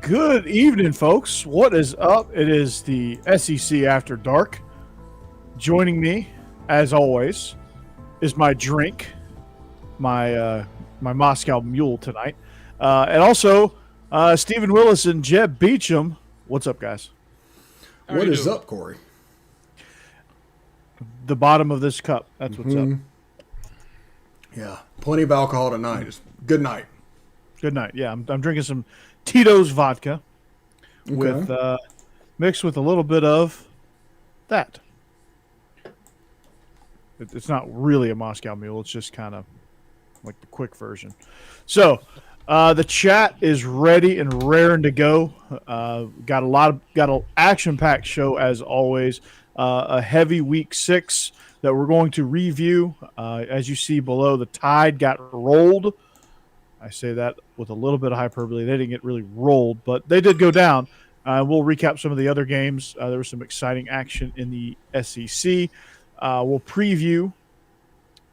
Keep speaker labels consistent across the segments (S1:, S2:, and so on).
S1: Good evening, folks. What is up? It is the SEC After Dark. Joining me, as always, is my drink, my Moscow Mule tonight, and also Stephen Willis and Jeb Beecham. What's up, guys?
S2: What is up, Corey?
S1: The bottom of this cup. That's what's up.
S2: Yeah, plenty of alcohol tonight. It's good night.
S1: Good night. Yeah, I'm drinking some Tito's vodka with mixed with a little bit of that. It's not really a Moscow Mule. It's just kind of like the quick version. So the chat is ready and raring to go. Got an action-packed show as always. A heavy week 6 that we're going to review. As you see below, the Tide got rolled. I say that with a little bit of hyperbole. They didn't get really rolled, but they did go down. We'll recap some of the other games. There was some exciting action in the SEC. We'll preview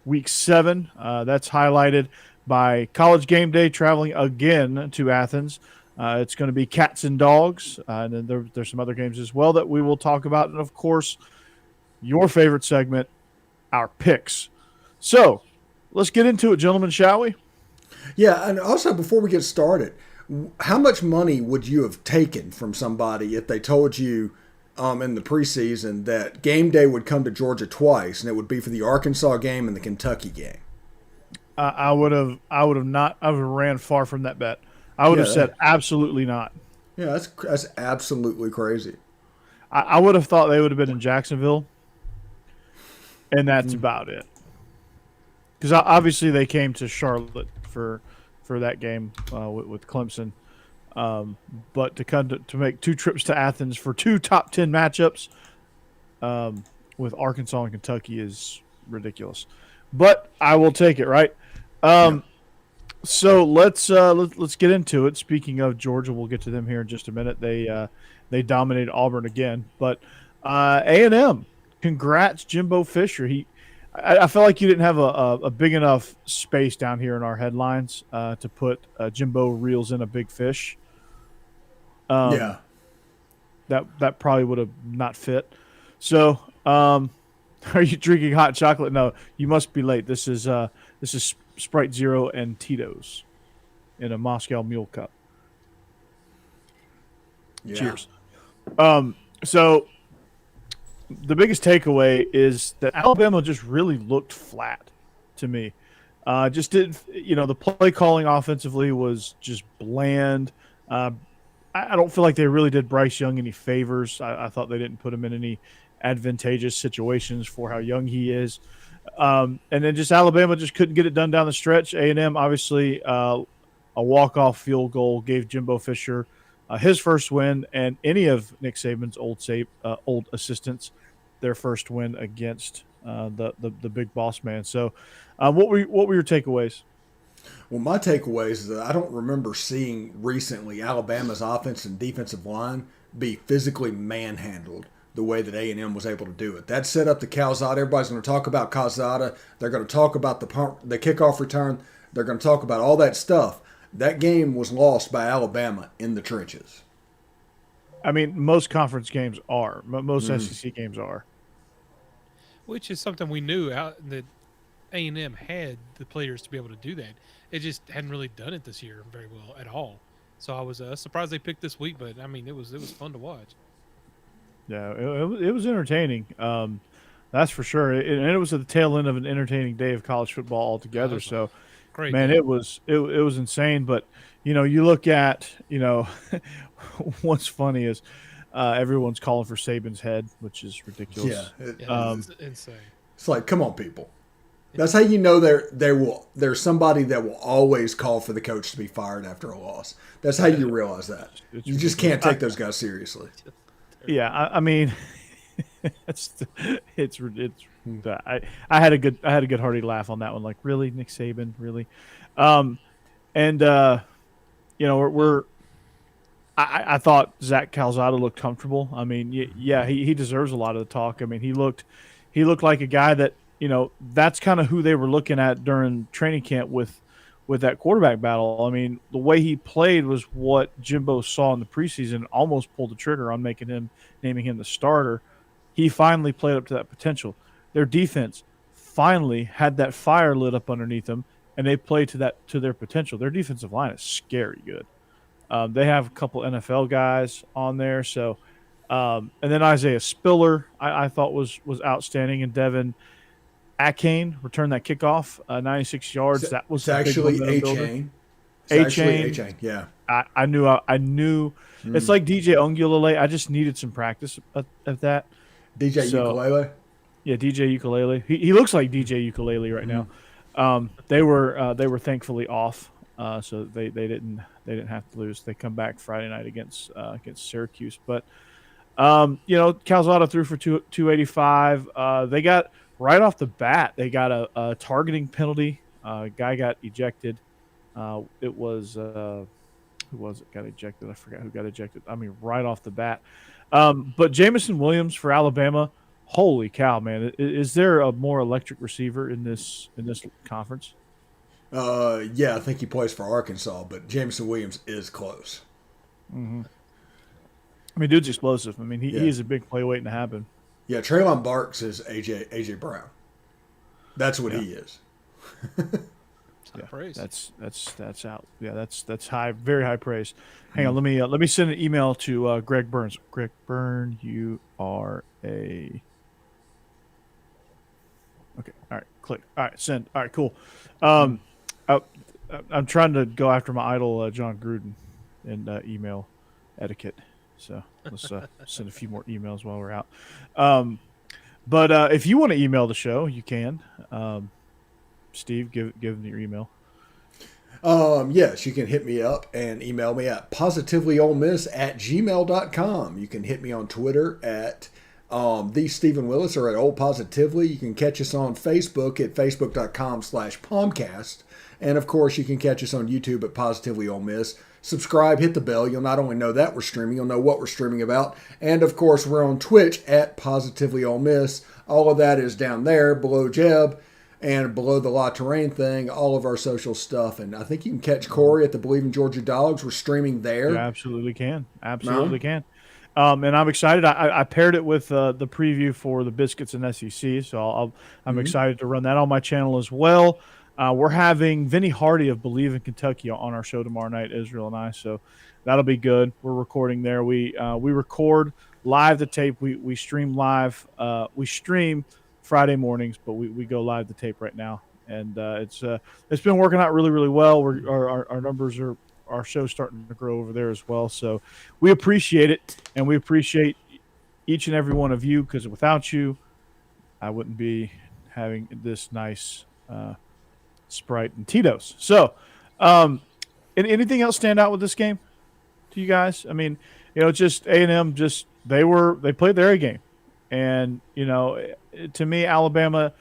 S1: Week 7. That's highlighted by College Game Day traveling again to Athens. It's going to be Cats and Dogs. And then there's some other games as well that we will talk about. And, of course, your favorite segment, our picks. So let's get into it, gentlemen, shall we?
S2: Yeah, and also before we get started, how much money would you have taken from somebody if they told you in the preseason that game day would come to Georgia twice, and it would be for the Arkansas game and the Kentucky game?
S1: I would have ran far from that bet. I would have said absolutely not.
S2: Yeah, that's absolutely crazy.
S1: I would have thought they would have been in Jacksonville, and that's about it. Because obviously they came to Charlotte for that game with Clemson, but to come to make 2 trips to Athens for 2 top 10 matchups with Arkansas and Kentucky is ridiculous. But I will take it, right? So let's get into it. Speaking of Georgia, we'll get to them here in just a minute. They dominated Auburn again, but A&M, congrats, Jimbo Fisher. I felt like you didn't have a big enough space down here in our headlines to put Jimbo reels in a big fish. That probably would have not fit. So, are you drinking hot chocolate? No, you must be late. This is Sprite Zero and Tito's in a Moscow Mule cup.
S2: Yeah.
S1: Cheers. So the biggest takeaway is that Alabama just really looked flat to me. Just didn't, the play calling offensively was just bland. I don't feel like they really did Bryce Young any favors. I thought they didn't put him in any advantageous situations for how young he is. And then just Alabama just couldn't get it done down the stretch. A&M, obviously, a walk-off field goal gave Jimbo Fisher his first win, and any of Nick Saban's old assistants their first win against the big boss man. So, what were your takeaways?
S2: Well, my takeaways is that I don't remember seeing recently Alabama's offense and defensive line be physically manhandled the way that A&M was able to do it. That set up the Calzada. Everybody's going to talk about Calzada. They're going to talk about the kickoff return. They're going to talk about all that stuff. That game was lost by Alabama in the trenches.
S1: I mean, most conference games are. Most SEC games are.
S3: Which is something we knew that A&M had the players to be able to do that. It just hadn't really done it this year very well at all. So I was surprised they picked this week, but I mean, it was fun to watch.
S1: Yeah, it was entertaining. That's for sure. And it was at the tail end of an entertaining day of college football altogether. So,
S3: great,
S1: man, it was insane. But you look at what's funny is everyone's calling for Saban's head, which is ridiculous.
S3: It's insane.
S2: It's like, come on, people. That's how you know there's somebody that will always call for the coach to be fired after a loss. That's how you realize that. You just can't take those guys seriously.
S1: Yeah, I mean, I had a good hearty laugh on that one. Like, really, Nick Saban, really? I thought Zach Calzada looked comfortable. I mean, yeah, he deserves a lot of the talk. I mean, he looked like a guy that that's kind of who they were looking at during training camp with with that quarterback battle. I mean, the way he played was what Jimbo saw in the preseason. Almost pulled the trigger on naming him the starter. He finally played up to that potential. Their defense finally had that fire lit up underneath them, and they played to their potential. Their defensive line is scary good. They have a couple NFL guys on there, so and then Isaiah Spiller, I thought was outstanding, and Devin Akane returned that kickoff, 96 yards. That was
S2: It's
S1: a big
S2: actually
S1: momentum
S2: A
S1: builder.
S2: Chain. It's
S1: A
S2: actually A
S1: chain.
S2: Chain. Yeah.
S1: I knew. It's like DJ Ongulele. I just needed some practice of that.
S2: DJ
S1: So
S2: Ukulele.
S1: yeah, DJ Ukulele. He looks like DJ Ukulele right now. They were thankfully off, so they didn't have to lose. They come back Friday night against Syracuse, but Calzado threw for 285. They got right off the bat. They got a targeting penalty. Guy got ejected. It was who was it got ejected? I forgot who got ejected. I mean, right off the bat. But Jamison Williams for Alabama. Holy cow, man! Is there a more electric receiver in this conference?
S2: Yeah, I think he plays for Arkansas, but Jameson Williams is close.
S1: I mean, dude's explosive. I mean,
S2: Yeah.
S1: he is a big play waiting to happen.
S2: Yeah, Traylon Barks is AJ Brown. That's what he is.
S3: It's high praise.
S1: That's out. Yeah, that's high, very high praise. Hang on, let me send an email to Greg Burns. Greg Byrne, you are a okay. All right, click. All right, send. All right, cool. I, I'm trying to go after my idol, John Gruden, in email etiquette. So let's send a few more emails while we're out. But if you want to email the show, you can. Steve, give them your email.
S2: Yes, you can hit me up and email me at positivelyolemiss@gmail.com. You can hit me on Twitter at the Stephen Willis or at Old Positively. You can catch us on Facebook at facebook.com/Palmcast. And of course, you can catch us on YouTube at Positively Ole Miss. Subscribe, hit the bell. You'll not only know that we're streaming, you'll know what we're streaming about. And of course, we're on Twitch at Positively Ole Miss. All of that is down there below Jeb and below the La Terrain thing, all of our social stuff. And I think you can catch Corey at the Believe in Georgia Dogs. We're streaming there.
S1: You absolutely can. Absolutely can. And I'm excited. I paired it with the preview for the Biscuits and SEC, so I'm excited to run that on my channel as well. We're having Vinny Hardy of Believe in Kentucky on our show tomorrow night, Israel and I, so that'll be good. We're recording there. We record live the tape. We stream live. We stream Friday mornings, but we go live the tape right now, and it's been working out really, really well. Our numbers are. Our show's starting to grow over there as well. So we appreciate it, and we appreciate each and every one of you, because without you, I wouldn't be having this nice Sprite and Tito's. So anything else stand out with this game to you guys? I mean, just A&M, they played their A game. And, to me, Alabama,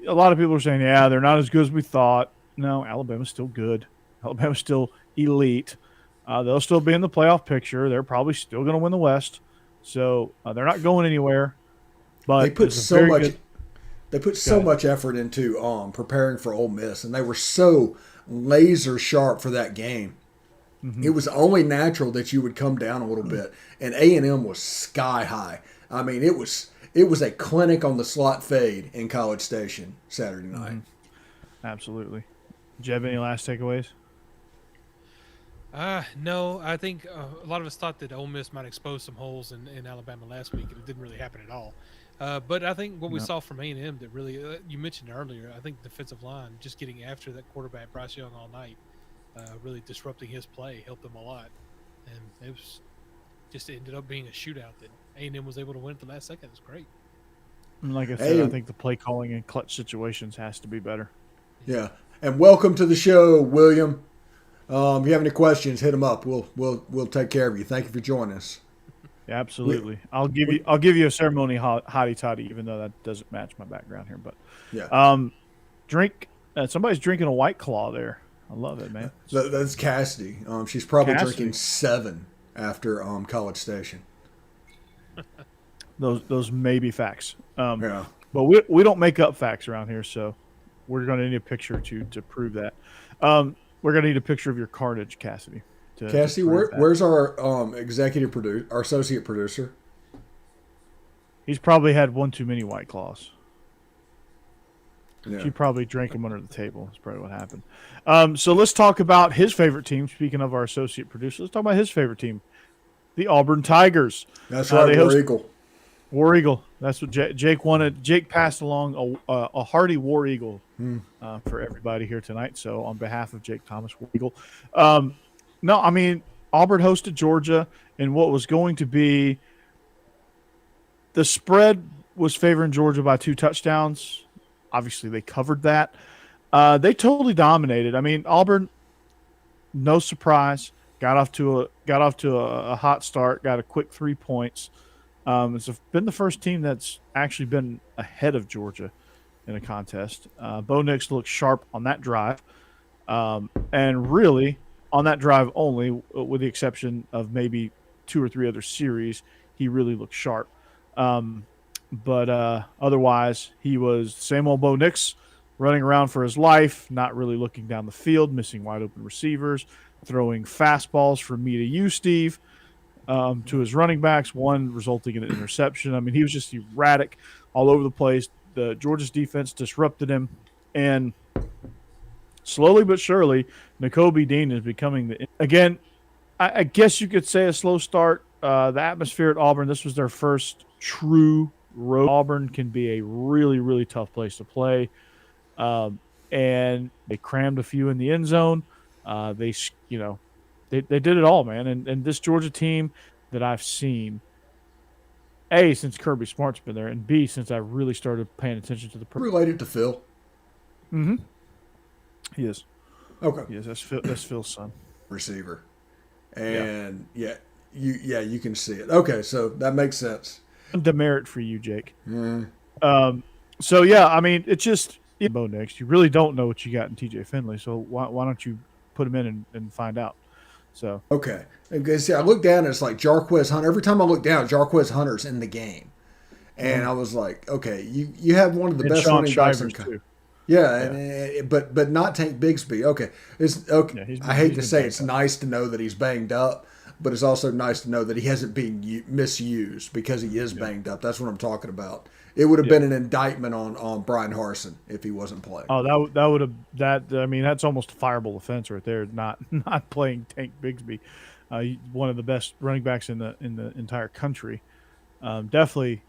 S1: a lot of people are saying, yeah, they're not as good as we thought. No, Alabama's still good. Alabama's still elite. They'll still be in the playoff picture. They're probably still going to win the West. So they're not going anywhere. But
S2: they put so much effort into preparing for Ole Miss, and they were so laser sharp for that game. Mm-hmm. It was only natural that you would come down a little bit, and A&M was sky high. I mean, it was a clinic on the slot fade in College Station Saturday night.
S1: Mm-hmm. Absolutely. Jeb, any last takeaways?
S3: No, I think a lot of us thought that Ole Miss might expose some holes in Alabama last week, and it didn't really happen at all. But I think what we saw from A&M that really, you mentioned earlier, I think defensive line, just getting after that quarterback, Bryce Young, all night, really disrupting his play, helped them a lot. And it was just ended up being a shootout that A&M was able to win at the last second. It was great.
S1: And like I said, I think the play calling in clutch situations has to be better.
S2: Yeah. And welcome to the show, William. If you have any questions, hit them up. We'll take care of you. Thank you for joining us.
S1: Yeah, absolutely. I'll give you a ceremony hottie toddy, even though that doesn't match my background here. But
S2: yeah,
S1: drink. Somebody's drinking a White Claw there. I love it, man.
S2: That's Cassidy. She's probably drinking 7 after College Station.
S1: Those may be facts.
S2: Yeah.
S1: But we don't make up facts around here, so we're going to need a picture to prove that. We're going to need a picture of your carnage, Cassidy. To
S2: Cassie,
S1: prove that.
S2: where's our executive producer, our associate producer?
S1: He's probably had one too many White Claws.
S2: Yeah.
S1: She probably drank him under the table. That's probably what happened. So let's talk about his favorite team. Speaking of our associate producer, let's talk about his favorite team, the Auburn Tigers.
S2: That's right,
S1: they
S2: War
S1: host
S2: Eagle.
S1: War Eagle. That's what Jake wanted. Jake passed along a hearty War Eagle for everybody here tonight. So on behalf of Jake Thomas, War Eagle. No, I mean, Auburn hosted Georgia in what was going to be the spread was favoring Georgia by 2 touchdowns. Obviously, they covered that. They totally dominated. I mean, Auburn, no surprise, got off to a hot start. Got a quick 3 points. It's been the first team that's actually been ahead of Georgia in a contest. Bo Nix looked sharp on that drive, and really on that drive only, with the exception of maybe 2 or 3 other series, he really looked sharp. But otherwise, he was same old Bo Nix, running around for his life, not really looking down the field, missing wide open receivers, throwing fastballs from me to you, Steve, to his running backs, one resulting in an interception. I mean, he was just erratic all over the place. The Georgia's defense disrupted him, and slowly but surely, Nakobe Dean is becoming again, I guess you could say a slow start. The atmosphere at Auburn, this was their first true road. Auburn can be a really, really tough place to play. And they crammed a few in the end zone. They did it all, man. And this Georgia team that I've seen, A, since Kirby Smart's been there, and B, since I really started paying attention to the
S2: Related to Phil.
S1: Mm-hmm. He is.
S2: Okay.
S1: Yes, that's Phil's son.
S2: Receiver. And you can see it. Okay, so that makes sense.
S1: Demerit for you, Jake.
S2: Mm.
S1: So yeah, I mean, it's just Bo Nix. You really don't know what you got in TJ Finley, so why don't you put him in and find out? So
S2: okay, and see, I look down and it's like Jarquez Hunter. Every time I look down, Jarquez Hunter's in the game, and I was like, okay, you have one of the best
S1: Sean
S2: running backs
S1: Shivers too.
S2: Yeah, and, but not Tank Bigsby. Okay, it's okay.
S1: Yeah,
S2: I hate to say it's nice to know that he's banged up, but it's also nice to know that he hasn't been misused because he is banged up. That's what I'm talking about. It would have been an indictment on Brian Harsin if he wasn't playing.
S1: Oh, that would have I mean, that's almost a fireable offense right there. Not playing Tank Bigsby, one of the best running backs in the entire country. Definitely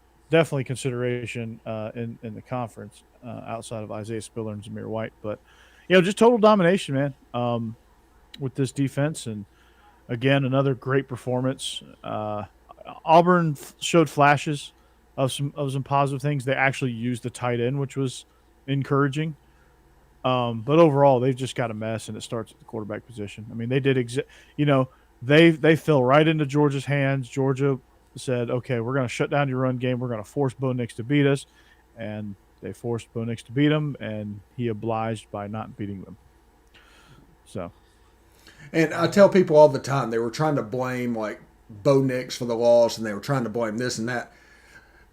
S1: consideration in the conference outside of Isaiah Spiller and Zamir White. But just total domination, man, with this defense. And again, another great performance. Auburn showed flashes of some positive things. They actually used the tight end, which was encouraging. But overall, they've just got a mess, and it starts at the quarterback position. I mean, they did they fell right into Georgia's hands. Georgia said, okay, we're going to shut down your run game. We're going to force Bo Nix to beat us. And they forced Bo Nix to beat him, and he obliged by not beating them. So.
S2: And I tell people all the time, they were trying to blame like Bo Nix for the loss, and they were trying to blame this and that.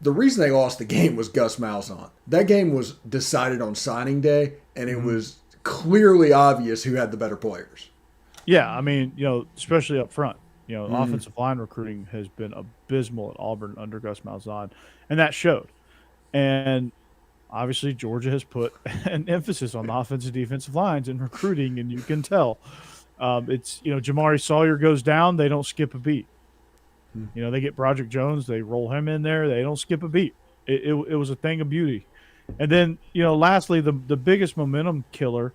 S2: The reason they lost the game was Gus Malzahn. That game was decided on signing day, and it was clearly obvious who had the better players.
S1: Yeah, I mean, especially up front. Offensive line recruiting has been abysmal at Auburn under Gus Malzahn, and that showed. And obviously, Georgia has put an emphasis on the offensive defensive lines in recruiting, and you can tell. It's Jamari Sawyer goes down, they don't skip a beat. They get Broderick Jones, they roll him in there, they don't skip a beat. It was a thing of beauty. And then lastly, the biggest momentum killer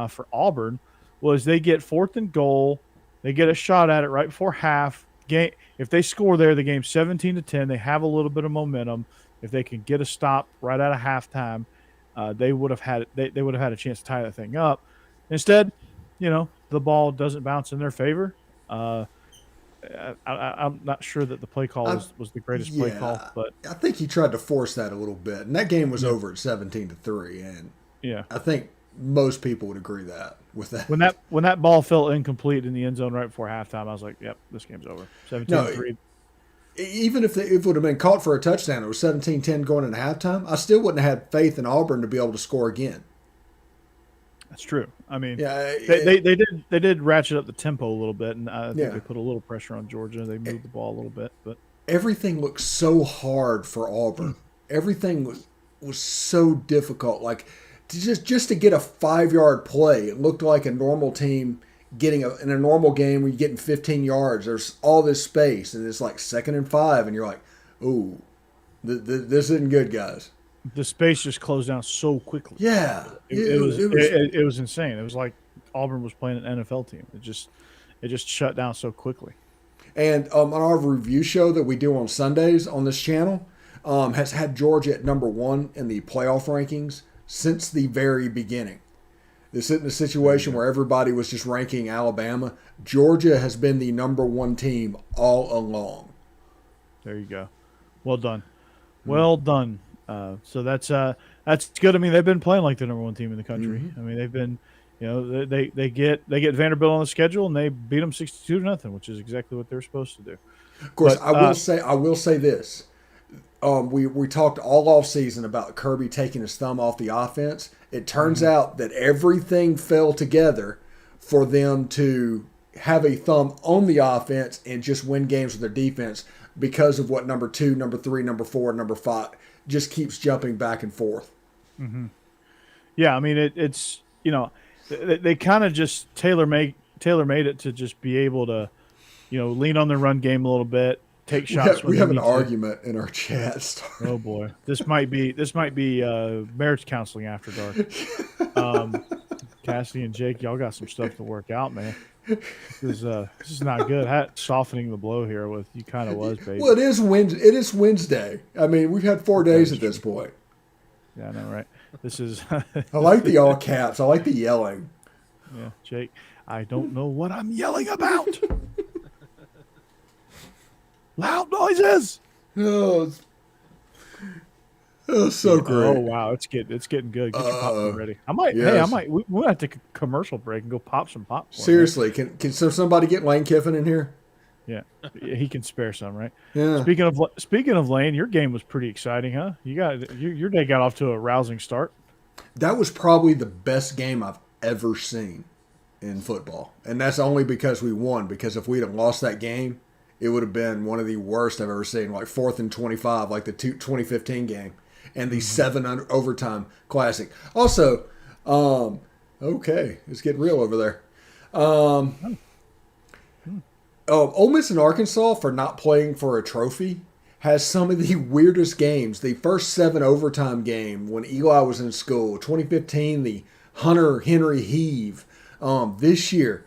S1: for Auburn was they get 4th and goal, they get a shot at it right before half. If they score there, the game's 17-10. They have a little bit of momentum. If they can get a stop right out of halftime, they would have had a chance to tie that thing up. Instead, the ball doesn't bounce in their favor. I'm not sure that the play call was the greatest play call, but
S2: I think he tried to force that a little bit, and that game was over at 17-3, and I think most people would agree with that.
S1: When that ball fell incomplete in the end zone right before halftime, I was like, "Yep, this game's over." 17-3.
S2: Even if it would have been caught for a touchdown, it was 17-10 going into halftime. I still wouldn't have had faith in Auburn to be able to score again.
S1: That's true. I mean,
S2: Yeah,
S1: they did ratchet up the tempo a little bit, and I think
S2: yeah.
S1: they put a little pressure on Georgia. They moved the ball a little bit, but
S2: Everything looked so hard for Auburn. Everything was so difficult. Like just to get a 5 yard play, it looked like a normal team getting in a normal game where you're getting 15 yards. There's all this space, and it's like 2nd and 5, and you're like, "Ooh, this isn't good, guys."
S1: the space just closed down so quickly.
S2: Yeah,
S1: It was insane. It was like Auburn was playing an NFL team. It just shut down so quickly.
S2: And on our review show that we do on Sundays on this channel, has had Georgia at #1 in the playoff rankings since the very beginning. This isn't a situation where everybody was just ranking Alabama. Georgia has been the #1 team all along.
S1: There you go. Well done. Well done. So that's good. I mean, they've been playing like the #1 team in the country. I mean, they've been, they get Vanderbilt on the schedule and they beat them 62-0, which is exactly what they're supposed to do.
S2: Of course,
S1: But,
S2: I will say this. We talked all off season about Kirby taking his thumb off the offense. It turns out that everything fell together for them to have a thumb on the offense and just win games with their defense because of what number 2, number 3, number 4, number 5 just keeps jumping back and forth.
S1: Yeah, I mean, it's they kind of just tailor made it to just be able to, lean on the run game a little bit. Take shots.
S2: We have an argument in our chat.
S1: Oh boy, this might be marriage counseling after dark. Cassidy and Jake, y'all got some stuff to work out, man. This is not good. Softening the blow here with you kind of was, baby.
S2: Well, it is Wednesday. I mean, we've had 4 days at this point.
S1: Yeah, I know, right? This is.
S2: I like the all caps. I like the yelling.
S1: Yeah, Jake. I don't know what I'm yelling about. Loud noises.
S2: Oh, so great.
S1: Oh wow, it's getting good. Get your popcorn ready. We might have to take a commercial break and go pop some popcorn.
S2: Seriously, right? Can somebody get Lane Kiffin in here?
S1: Yeah, he can spare some, right?
S2: Yeah.
S1: Speaking of Lane, your game was pretty exciting, huh? Your day got off to a rousing start.
S2: That was probably the best game I've ever seen in football, and that's only because we won. Because if we'd have lost that game, it would have been one of the worst I've ever seen, like 4th and 25, like the 2015 game, and the 7 overtime classic. Also, okay, it's getting real over there. Ole Miss and Arkansas, for not playing for a trophy, has some of the weirdest games. The first 7 overtime game when Eli was in school, 2015, the Hunter Henry heave. This year,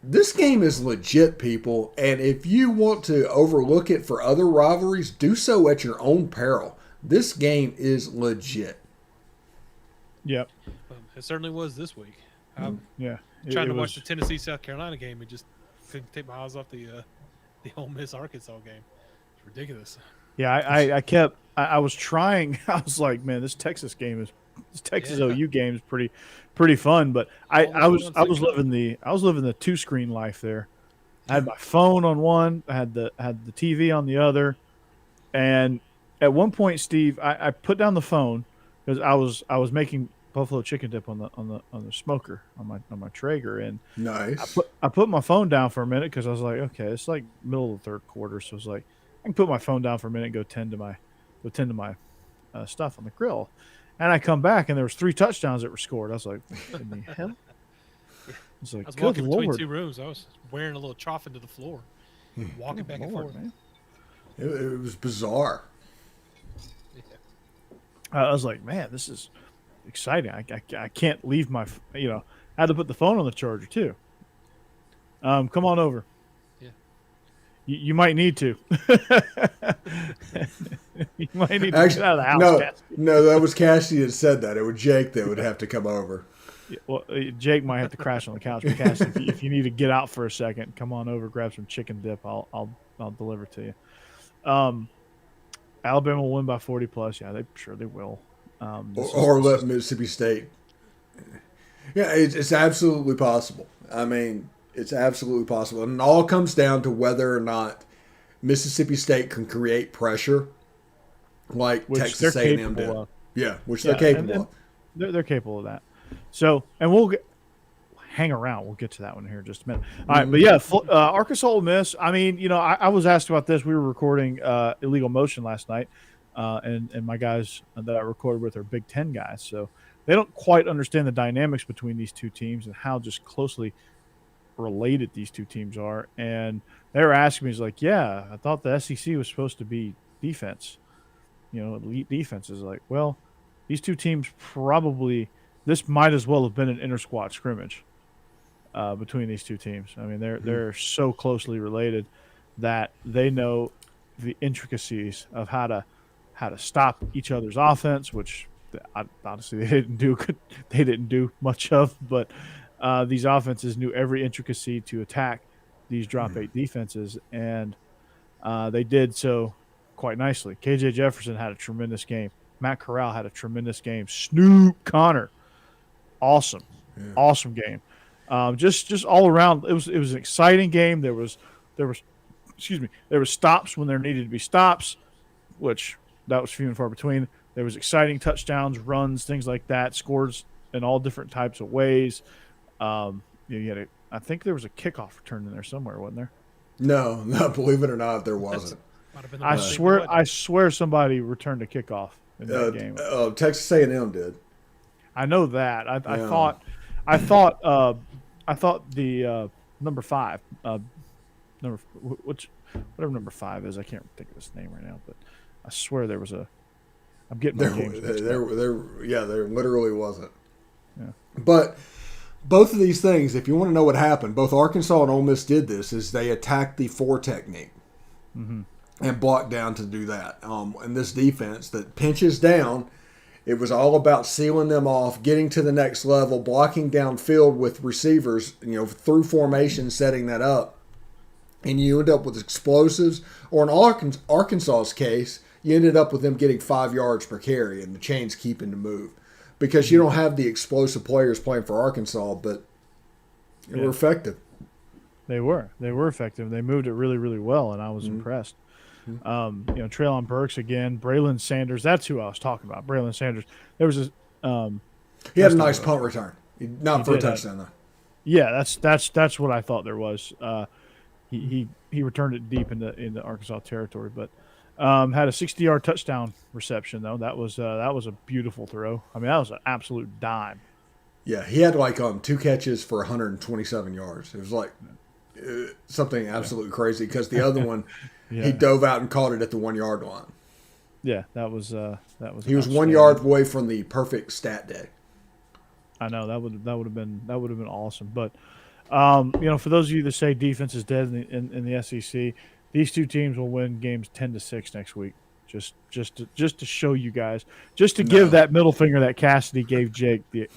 S2: this game is legit, people, and if you want to overlook it for other rivalries, do so at your own peril. This game is legit.
S1: Yep.
S3: It certainly was this week.
S1: Yeah.
S3: Trying to watch the Tennessee South Carolina game and just couldn't take my eyes off the Ole Miss Arkansas game. It's ridiculous.
S1: Yeah, I was trying. I was like, man, this Texas OU game is pretty fun. But I was living the 2-screen life there. I had my phone on one, I had the TV on the other, and at one point, Steve, I put down the phone because I was making buffalo chicken dip on the smoker on my Traeger, and
S2: nice.
S1: I put my phone down for a minute because I was like, okay, it's like middle of the 3rd quarter, so I was like, I can put my phone down for a minute and go tend to my stuff on the grill. And I come back and there was 3 touchdowns that were scored. I was like, what in the hell? It's like,
S3: I was
S1: good
S3: walking
S1: Lord.
S3: between 2 rooms. I was wearing a little trough into the floor, walking back and forth.
S1: Man.
S2: It was bizarre.
S1: I was like, man, this is exciting. I can't leave my, I had to put the phone on the charger too. Come on over.
S3: Yeah.
S1: You might need to. You might need to
S2: Actually,
S1: get out of the house.
S2: No, that was Cassidy that said that. It was Jake that would have to come over.
S1: Yeah, well, Jake might have to crash on the couch. But Cassidy, if you need to get out for a second, come on over, grab some chicken dip. I'll deliver to you. Alabama will win by 40 plus. Yeah, they will.
S2: Or let Mississippi State. Yeah, it's absolutely possible. I mean, it's absolutely possible. And it all comes down to whether or not Mississippi State can create pressure like
S1: which
S2: Texas A&M did. Yeah, which they're capable of.
S1: They're capable of that. So, and hang around. We'll get to that one here in just a minute. All right, but yeah, Arkansas Ole Miss. I mean, I was asked about this. We were recording Illegal Motion last night, and my guys that I recorded with are Big Ten guys, so they don't quite understand the dynamics between these two teams and how just closely related these two teams are. And they were asking me, "Is like, yeah, I thought the SEC was supposed to be defense, elite defense." Is like, well, these two teams probably this might as well have been an inter squad scrimmage. Between these two teams. I mean, they're so closely related that they know the intricacies of how to stop each other's offense, which honestly they didn't do much of. But these offenses knew every intricacy to attack these drop eight defenses, and they did so quite nicely. KJ Jefferson had a tremendous game. Matt Corral had a tremendous game. Snoop Connor, awesome game. Just all around, it was an exciting game. There was stops when there needed to be stops, which that was few and far between. There was exciting touchdowns, runs, things like that, scores in all different types of ways. I think there was a kickoff return in there somewhere, wasn't there?
S2: No, believe it or not, there wasn't.
S1: I swear somebody returned a kickoff in that game.
S2: Texas A&M did.
S1: I know that. I thought the number 5, whatever number 5 is, I can't think of his name right now, but I swear there was a. I'm getting my games mixed up.
S2: There literally wasn't.
S1: Yeah.
S2: But both of these things, if you want to know what happened, both Arkansas and Ole Miss did this, is they attacked the 4 technique and blocked down to do that. And this defense that pinches down, it was all about sealing them off, getting to the next level, blocking downfield with receivers, through formation, setting that up. And you end up with explosives, or in Arkansas's case, you ended up with them getting 5 yards per carry and the chains keeping to move. Because you don't have the explosive players playing for Arkansas, but they were effective.
S1: They were effective. They moved it really, really well, and I was impressed. Traylon Burks again, Braylon Sanders. That's who I was talking about. Braylon Sanders. There was
S2: he had a nice punt return, not for a touchdown though.
S1: Yeah, that's what I thought there was. He returned it deep into Arkansas territory, but had a 60-yard touchdown reception though. That was a beautiful throw. I mean, that was an absolute dime.
S2: Yeah, he had 2 catches for 127 yards. It was something absolutely crazy because the other one. Yeah. He dove out and caught it at the 1 yard line.
S1: Yeah, that was.
S2: He was 1 yard away from the perfect stat day.
S1: I know that would have been awesome. But for those of you that say defense is dead in the SEC, these two teams will win games 10-6 next week. Just to show you guys, just to give that middle finger that Cassidy gave Jake the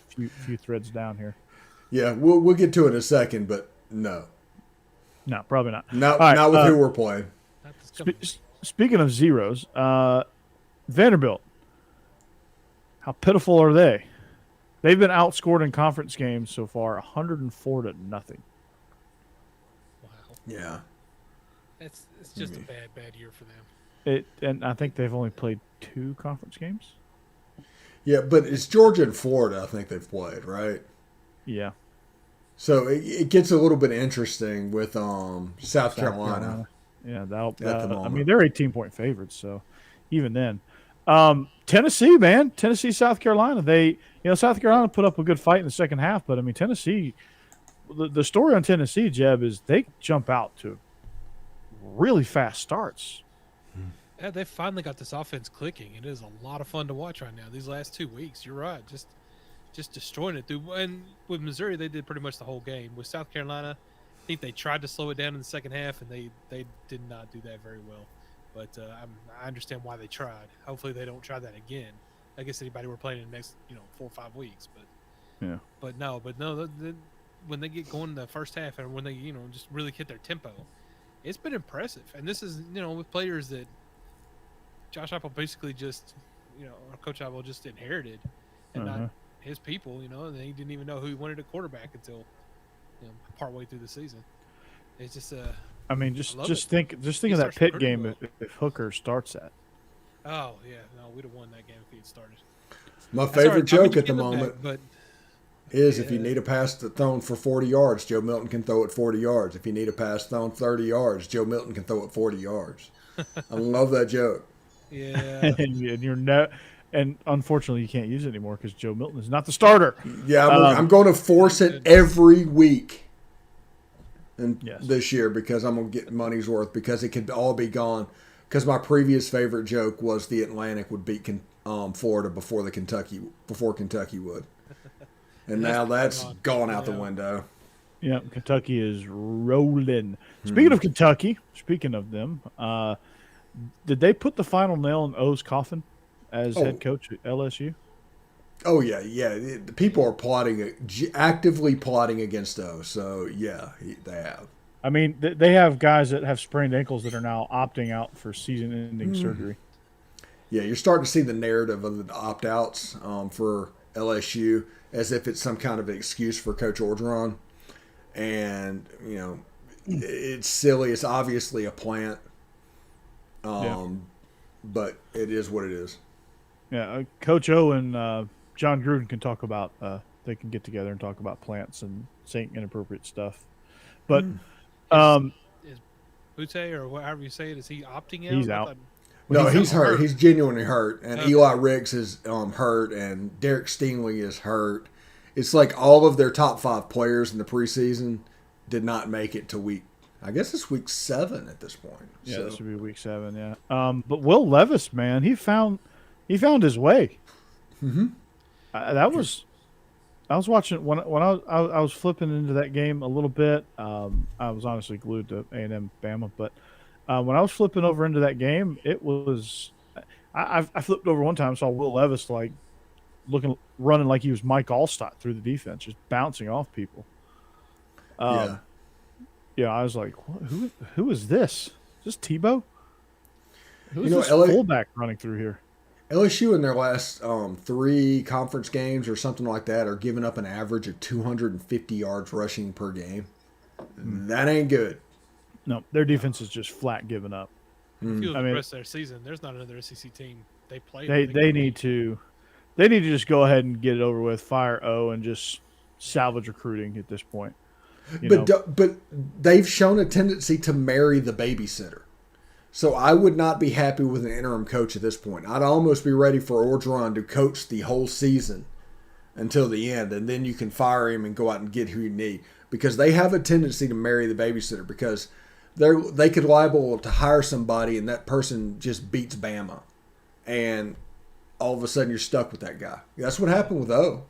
S1: few threads down here.
S2: Yeah, we'll get to it in a second, but no.
S1: No, probably not.
S2: Not with who we're playing.
S1: Speaking of zeros, Vanderbilt. How pitiful are they? They've been outscored in conference games so far, 104-0.
S3: Wow.
S2: Yeah.
S3: It's just a bad year for them.
S1: And I think they've only played 2 conference games.
S2: Yeah, but it's Georgia and Florida. I think they've played, right?
S1: Yeah.
S2: So it gets a little bit interesting with South Carolina.
S1: Yeah, I mean, they're 18-point favorites, so even then. Tennessee, man. Tennessee, South Carolina. South Carolina put up a good fight in the second half, but I mean, Tennessee, the story on Tennessee, Jeb, is they jump out to really fast starts.
S3: Yeah, they finally got this offense clicking. It is a lot of fun to watch right now. These last 2 weeks, you're right. Just destroying it through. And with Missouri, they did pretty much the whole game. With South Carolina, I think they tried to slow it down in the second half, and they did not do that very well. But I understand why they tried. Hopefully, they don't try that again. I guess anybody we're playing in the next 4 or 5 weeks. But
S1: yeah.
S3: But no. When they get going in the first half, and when they just really hit their tempo, it's been impressive. And this is with players that Josh Apple basically just Coach Apple just inherited, and not his people, and he didn't even know who he wanted a quarterback until partway through the season. It's just
S1: I mean, just think of that Pitt game if Hooker starts that.
S3: Oh yeah, no, we'd have won that game if he had started.
S2: My favorite joke at the moment.
S3: But
S2: is if you need a pass thrown for 40 yards, Joe Milton can throw it 40 yards. If you need a pass thrown 30 yards, Joe Milton can throw it 40 yards. I love that joke.
S3: Yeah.
S1: and you're and unfortunately you can't use it anymore because Joe Milton is not the starter.
S2: Yeah, I'm going to force it
S3: Goodness.
S2: every week
S1: Yes.
S2: this year because I'm going to get money's worth because it could all be gone. Because my previous favorite joke was the Atlantic would beat Florida before Kentucky would, and now that's gone out the window.
S1: Yeah, Kentucky is rolling. Speaking of Kentucky, speaking of them, did they put the final nail in O's coffin as head coach at LSU?
S2: Oh yeah. The people are actively plotting against O. So yeah, they have.
S1: I mean, they have guys that have sprained ankles that are now opting out for season-ending surgery.
S2: Yeah, you're starting to see the narrative of the opt-outs for LSU as if it's some kind of excuse for Coach Orgeron, and it's silly. It's obviously a plant, but it is what it is.
S1: Yeah, Coach O and John Gruden can talk about. They can get together and talk about plants and saying inappropriate stuff. But
S3: Is Butte or however you say it, is he opting out?
S1: He's out.
S2: No, he's hurt.
S3: hurt.
S2: He's genuinely hurt, and
S3: Okay.
S2: Eli Riggs is hurt, and Derek Stingley is hurt. It's like all of their top 5 players in the preseason did not make it to I guess it's week 7 at this point.
S1: yeah,
S2: So,
S1: this would be week 7. Yeah. But Will Levis, man, he found his way. I was watching when I was flipping into that game a little bit. I was honestly glued to A&M Bama, but when I was flipping over into that game, it was I flipped over one time, saw Will Levis like running like he was Mike Allstott through the defense, just bouncing off people.
S2: yeah.
S1: Yeah, I was like, who is this? Is this Tebow? Who is
S2: You know,
S1: this
S2: LA
S1: fullback running through here?
S2: LSU in their last 3 conference games or something like that are giving up an average of 250 yards rushing per game. That ain't good.
S1: No, their defense is just flat giving up.
S3: If you look
S1: I
S3: at
S1: mean-
S3: the rest of their season, there's not another SEC team they play.
S1: They need to just go ahead and get it over with, fire O, and just salvage recruiting at this point.
S2: But they've shown a tendency to marry the babysitter. So I would not be happy with an interim coach at this point. I'd almost be ready for Orgeron to coach the whole season until the end, and then you can fire him and go out and get who you need. Because they have a tendency to marry the babysitter because they could liable to hire somebody and that person just beats Bama. And all of a sudden you're stuck with that guy. That's what happened with O.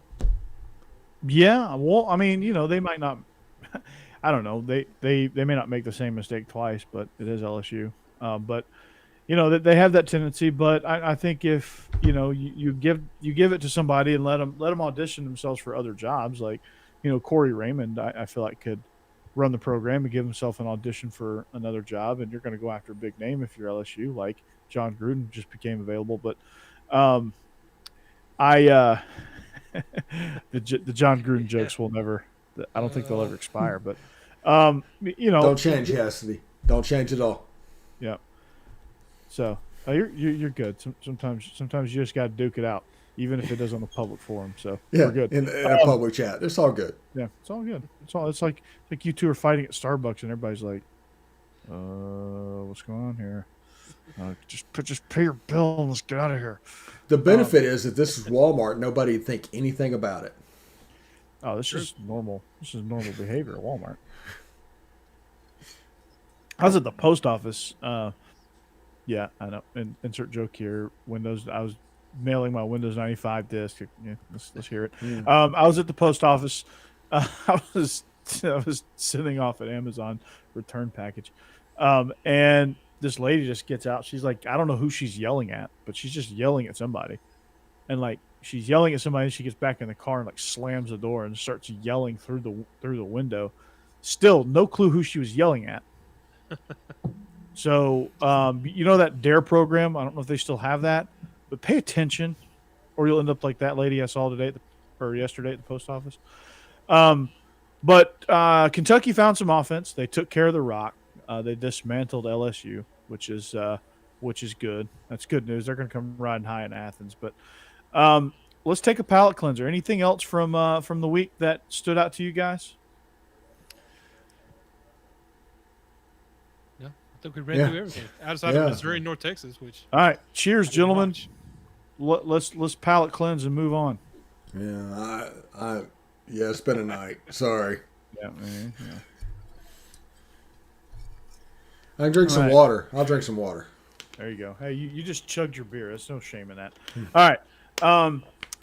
S1: Yeah, well, I mean, they might not. I don't know. They may not make the same mistake twice, but it is LSU. But they have that tendency. But I think if you give it to somebody and let them audition themselves for other jobs, like Corey Raymond, I feel like could run the program and give himself an audition for another job, and you're going to go after a big name if you're LSU, like John Gruden just became available. But the John Gruden jokes will never. I don't think they'll ever expire. But
S2: Don't change, Cassidy. Don't change at all.
S1: Yeah. So you're good. Sometimes you just got to duke it out, even if it is on a public forum. So
S2: Yeah,
S1: we're good.
S2: in a public chat. It's all good.
S1: Yeah, it's all good. It's like you two are fighting at Starbucks and everybody's like, what's going on here? Just pay your bill and let's get out of here.
S2: The benefit is that this is Walmart, nobody would think anything about it.
S1: Oh, this is normal. This is normal behavior at Walmart. I was at the post office. Yeah, I know. Insert joke here. I was mailing my Windows 95 disk. Yeah, let's hear it. I was at the post office. I was sending off an Amazon return package, and this lady just gets out. She's like, I don't know who she's yelling at, but she's just yelling at somebody, and like she's yelling at somebody. And she gets back in the car and like slams the door and starts yelling through the window. Still, no clue who she was yelling at. So, that DARE program, I don't know if they still have that, but pay attention or you'll end up like that lady I saw yesterday at the post office. But Kentucky found some offense. They took care of the rock. They dismantled LSU, which is good. That's good news. They're going to come riding high in Athens. But let's take a palate cleanser. Anything else from the week that stood out to you guys?
S3: No, I think we ran
S2: Yeah.
S3: through everything outside of
S2: Yeah.
S3: Missouri and North Texas, which
S1: All right, cheers,
S3: I didn't
S1: gentlemen.
S3: watch.
S1: Let's palate cleanse and move on.
S2: Yeah, yeah, it's been a night. Sorry.
S1: Yeah, man. Yeah.
S2: I can drink
S1: All
S2: some
S1: right.
S2: water. I'll drink some water.
S1: There you go. Hey, you just chugged your beer. There's no shame in that. All right.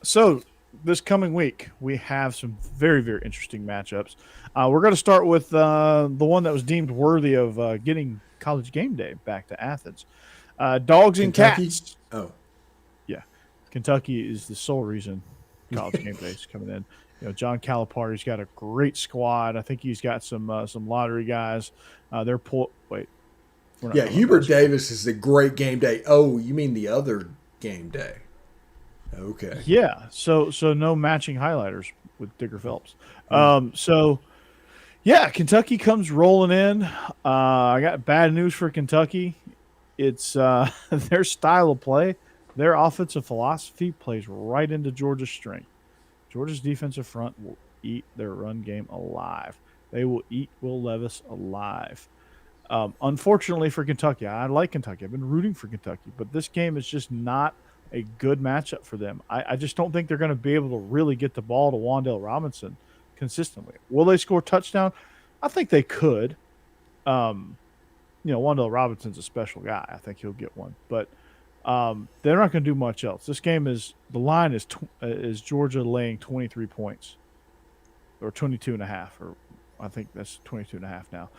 S1: So this coming week we have some very very interesting matchups. We're going to start with the one that was deemed worthy of getting College Game Day back to Athens. Dogs and
S2: Kentucky?
S1: cats.
S2: Oh.
S1: Yeah, Kentucky is the sole reason College Game Day is coming in. John Calipari's got a great squad. I think he's got some lottery guys. They're wait. We're not
S2: Yeah,
S1: talking
S2: Hubert
S1: about
S2: Davis is a great game day. Oh, you mean the other game day? Okay.
S1: Yeah, so no matching highlighters with Digger Phelps. So yeah, Kentucky comes rolling in. I got bad news for Kentucky. It's their style of play, their offensive philosophy plays right into Georgia's strength. Georgia's defensive front will eat their run game alive. They will eat Will Levis alive. Unfortunately for Kentucky, I like Kentucky. I've been rooting for Kentucky, but this game is just not a good matchup for them. I just don't think they're going to be able to really get the ball to Wan'Dale Robinson consistently. Will they score a touchdown? I think they could. Wan'Dale Robinson's a special guy. I think he'll get one, but they're not going to do much else. This game the line is Georgia laying 23 points or 22 and a half, or I think that's 22 and a half now.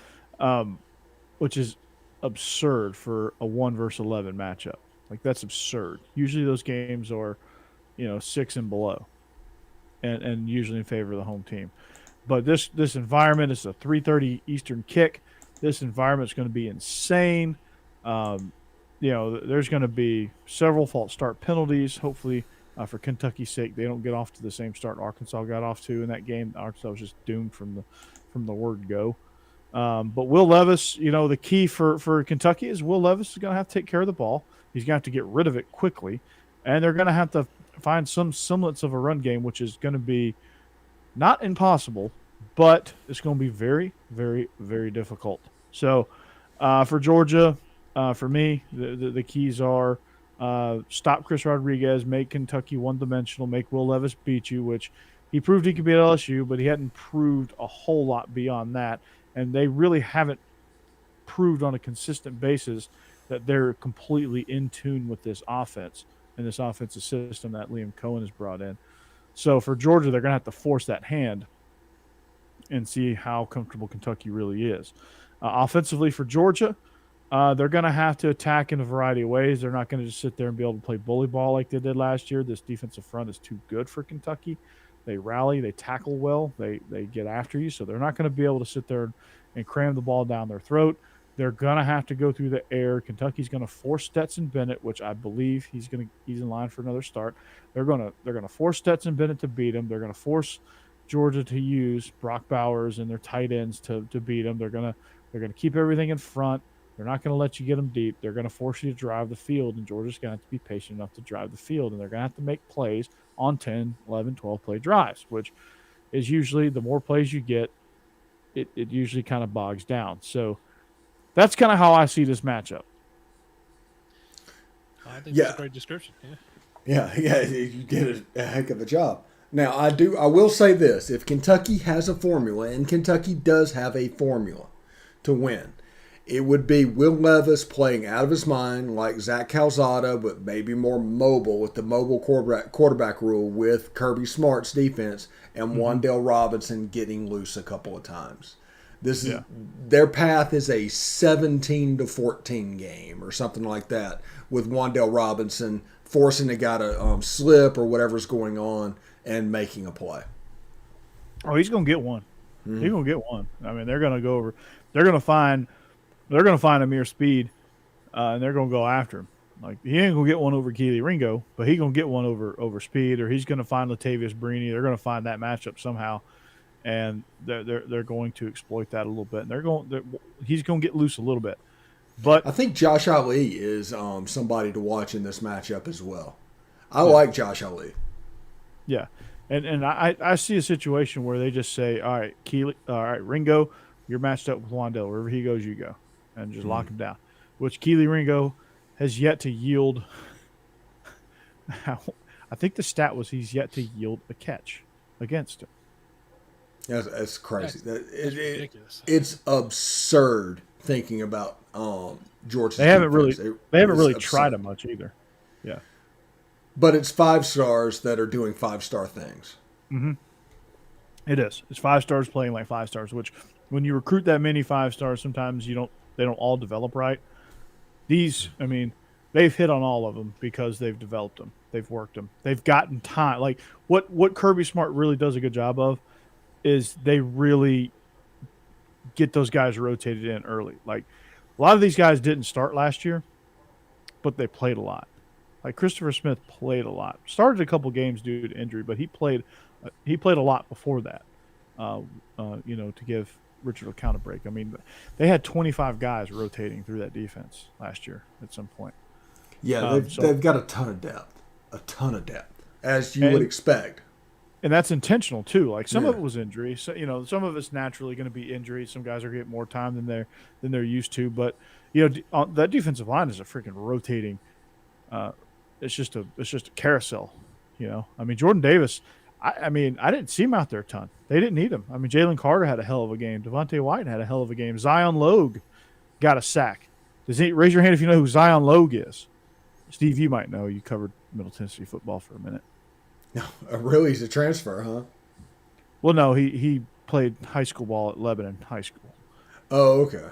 S1: Which is absurd for a 1 versus 11 matchup. Like, that's absurd. Usually those games are, 6 and below, and usually in favor of the home team. But this environment is a 3:30 Eastern kick. This environment is going to be insane. There's going to be several false start penalties. Hopefully, for Kentucky's sake, they don't get off to the same start Arkansas got off to in that game. Arkansas was just doomed from the word go. But Will Levis, the key for Kentucky is Will Levis is going to have to take care of the ball. He's going to have to get rid of it quickly. And they're going to have to find some semblance of a run game, which is going to be not impossible, but it's going to be very, very, very difficult. So for Georgia, for me, the keys are stop Chris Rodriguez, make Kentucky one-dimensional, make Will Levis beat you, which he proved he could beat LSU, but he hadn't proved a whole lot beyond that. And they really haven't proved on a consistent basis that they're completely in tune with this offense and this offensive system that Liam Cohen has brought in. So for Georgia, they're going to have to force that hand and see how comfortable Kentucky really is. Offensively for Georgia, they're going to have to attack in a variety of ways. They're not going to just sit there and be able to play bully ball like they did last year. This defensive front is too good for Kentucky. They rally, they tackle well, they get after you, so they're not going to be able to sit there and cram the ball down their throat. They're going to have to go through the air. Kentucky's going to force Stetson Bennett, which I believe he's in line for another start. They're going to force Stetson Bennett to beat him. They're going to force Georgia to use Brock Bowers and their tight ends to beat him. They're going to keep everything in front. They're not going to let you get them deep. They're going to force you to drive the field, and Georgia's going to have to be patient enough to drive the field, and they're going to have to make plays on 10, 11, 12-play drives, which is usually the more plays you get, it usually kind of bogs down. So that's kind of how I see this matchup.
S3: I think that's a great description.
S2: Yeah, you did a heck of a job. Now, I will say this. If Kentucky has a formula, and Kentucky does have a formula to win, it would be Will Levis playing out of his mind like Zach Calzada, but maybe more mobile with the mobile quarterback rule with Kirby Smart's defense and Wan'Dale Robinson getting loose a couple of times. Their path is a 17-14 game or something like that with Wan'Dale Robinson forcing a guy to slip or whatever's going on and making a play.
S1: Oh, he's going to get one. He's going to get one. I mean, they're going to go over. They're going to find Amir Speed, and they're going to go after him. Like, he ain't going to get one over Keely Ringo, but he's going to get one over Speed, or he's going to find Latavius Brini. They're going to find that matchup somehow, and they're going to exploit that a little bit. And he's going to get loose a little bit. But
S2: I think Josh Ali is somebody to watch in this matchup as well. I like Josh Ali.
S1: Yeah, and I see a situation where they just say, all right, Keely, all right, Ringo, you're matched up with Wandell. Wherever he goes, you go, and just lock him down. Which Keely Ringo has yet to yield. I think the stat was he's yet to yield a catch against him.
S2: That's crazy.
S3: That's ridiculous.
S2: It's absurd thinking about Georgia's
S1: They haven't
S2: defense.
S1: they haven't
S2: It's
S1: really
S2: absurd.
S1: tried it much either. Yeah,
S2: But it's 5-stars that are doing 5-star things.
S1: it is. It's 5 stars playing like 5 stars. Which when you recruit that many 5 stars, sometimes they don't all develop right. These, I mean, they've hit on all of them because they've developed them. They've worked them. They've gotten time. Like what Kirby Smart really does a good job of is they really get those guys rotated in early. Like a lot of these guys didn't start last year, but they played a lot. Like Christopher Smith played a lot. Started a couple games due to injury, but he played a lot before that. To give Richard LeCount a break. I mean, they had 25 guys rotating through that defense last year at some point.
S2: Yeah, they've got a ton of depth, as you would expect.
S1: And that's intentional too. Like some of it was injury. So some of it's naturally going to be injury. Some guys are getting more time than they're used to. But that defensive line is a freaking rotating. It's just a carousel. I mean, Jordan Davis. I didn't see him out there a ton. They didn't need him. I mean, Jalen Carter had a hell of a game. Devontae White had a hell of a game. Zion Logue got a sack. Raise your hand if you know who Zion Logue is? Steve, you might know. You covered Middle Tennessee football for a minute.
S2: No, really, he's a transfer, huh?
S1: Well, no, he played high school ball at Lebanon High School.
S2: Oh, okay.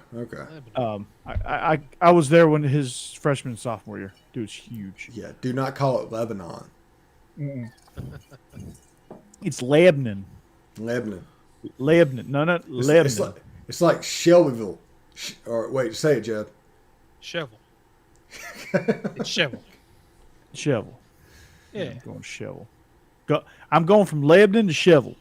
S1: I was there when his freshman and sophomore year. Dude's huge.
S2: Yeah, do not call it Lebanon.
S1: It's Lebanon.
S2: Lebanon.
S1: No, not Lebanon.
S2: It's like Shelbyville. Or wait, say it, Jeb.
S3: Shovel. It's shovel.
S1: Shovel.
S3: Yeah.
S1: I'm going shovel. I'm going from Lebanon to shovel.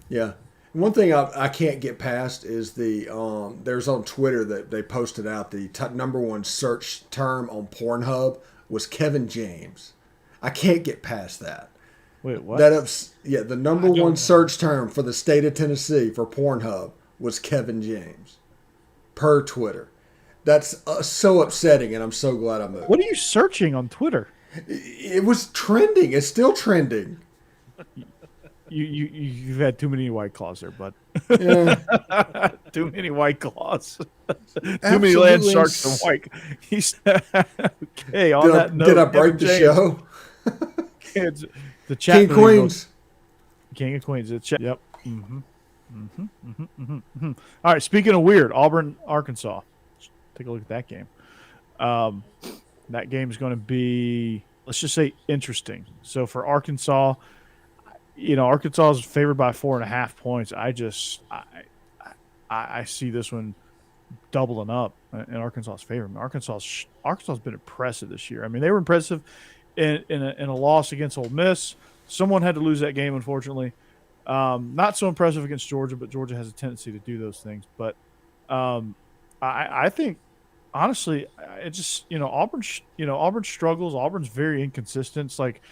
S2: Yeah. One thing I can't get past is there's on Twitter that they posted out the number one search term on Pornhub was Kevin James. I can't get past that.
S1: Wait, what?
S2: The number one search term for the state of Tennessee for Pornhub was Kevin James, per Twitter. That's so upsetting, and I'm so glad I moved.
S1: What are you searching on Twitter?
S2: It was trending. It's still trending.
S1: You've had too many White Claws there, bud.
S2: Yeah.
S1: Too many White Claws. Too many land sharks and white. Okay. On that note,
S2: did I break the show?
S1: The chat
S2: King Queens.
S1: King of Queens. Yep. All right. Speaking of weird, Auburn, Arkansas. Take a look at that game. That game is going to be, let's just say, interesting. So for Arkansas, Arkansas is favored by 4.5 points. I see this one doubling up in Arkansas's favor. I mean, Arkansas's been impressive this year. I mean, they were impressive in a loss against Ole Miss. Someone had to lose that game, unfortunately. Not so impressive against Georgia, but Georgia has a tendency to do those things. But I think, honestly, it just Auburn. Auburn struggles. Auburn's very inconsistent. It's like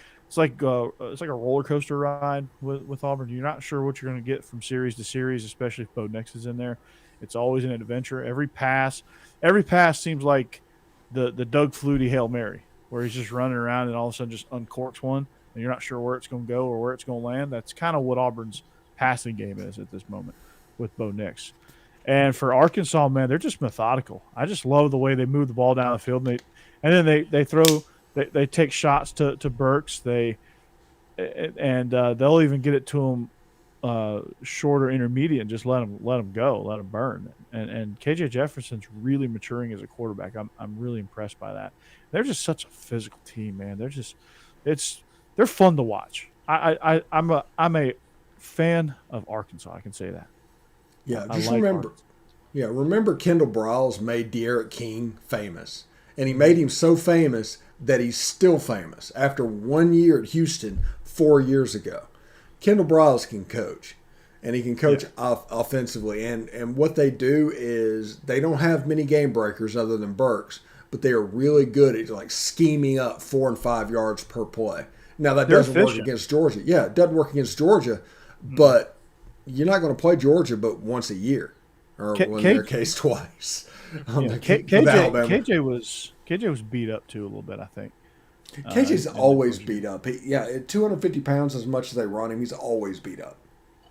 S1: a roller coaster ride with Auburn. You're not sure what you're going to get from series to series, especially if Bo Nix is in there. It's always an adventure. Every pass seems like the Doug Flutie Hail Mary, where he's just running around and all of a sudden just uncorks one, and you're not sure where it's going to go or where it's going to land. That's kind of what Auburn's passing game is at this moment with Bo Nix. And for Arkansas, man, they're just methodical. I just love the way they move the ball down the field, and then they throw. They take shots to Burks. They'll even get it to him short or intermediate and just let him go, let him burn. And KJ Jefferson's really maturing as a quarterback. I'm really impressed by that. They're just such a physical team, man. They're fun to watch. I'm a fan of Arkansas. I can say that.
S2: Yeah, remember Kendall Briles made De'Aaron King famous, and he made him so famous that he's still famous after 1 year at Houston 4 years ago. Kendall Briles can coach, and he can coach offensively. And what they do is they don't have many game breakers other than Burks, but they are really good at scheming up 4 and 5 yards per play. Now that
S1: They're
S2: doesn't work
S1: efficient.
S2: against Georgia. Yeah, it doesn't work against Georgia, but you're not going to play Georgia but once a year, or in their case twice.
S1: Yeah,
S2: For the Alabama.
S1: KJ was beat up too a little bit, I think.
S2: KJ's
S1: In the
S2: always
S1: Georgia
S2: beat
S1: game.
S2: up. At 250 pounds, as much as they run him, he's always beat up.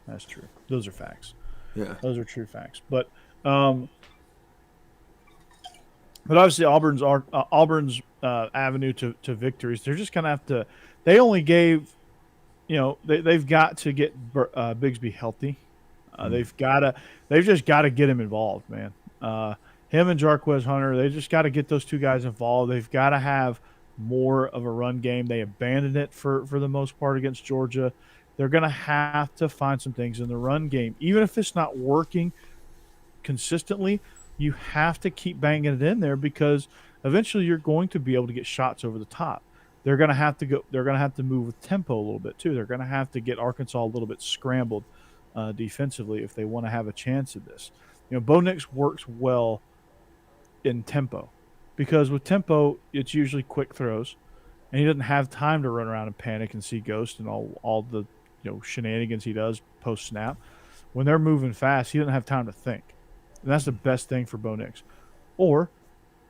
S1: That's true. Those are facts.
S2: Yeah.
S1: Those are true facts. But obviously Auburn's avenue to victories. They're just gonna have to. They only gave, they've got to get Bigsby healthy. They've just got to get him involved, man. Him and Jarquez Hunter, they just got to get those two guys involved. They've got to have more of a run game. They abandoned it for the most part against Georgia. They're going to have to find some things in the run game, even if it's not working consistently. You have to keep banging it in there because eventually you're going to be able to get shots over the top. They're going to have to go. They're going to have to move with tempo a little bit too. They're going to have to get Arkansas a little bit scrambled defensively if they want to have a chance at this. Bo Nix works well in tempo because with tempo it's usually quick throws, and he doesn't have time to run around and panic and see ghosts and all the shenanigans he does post snap. When they're moving fast, he doesn't have time to think. And that's the best thing for Bo Nix. Or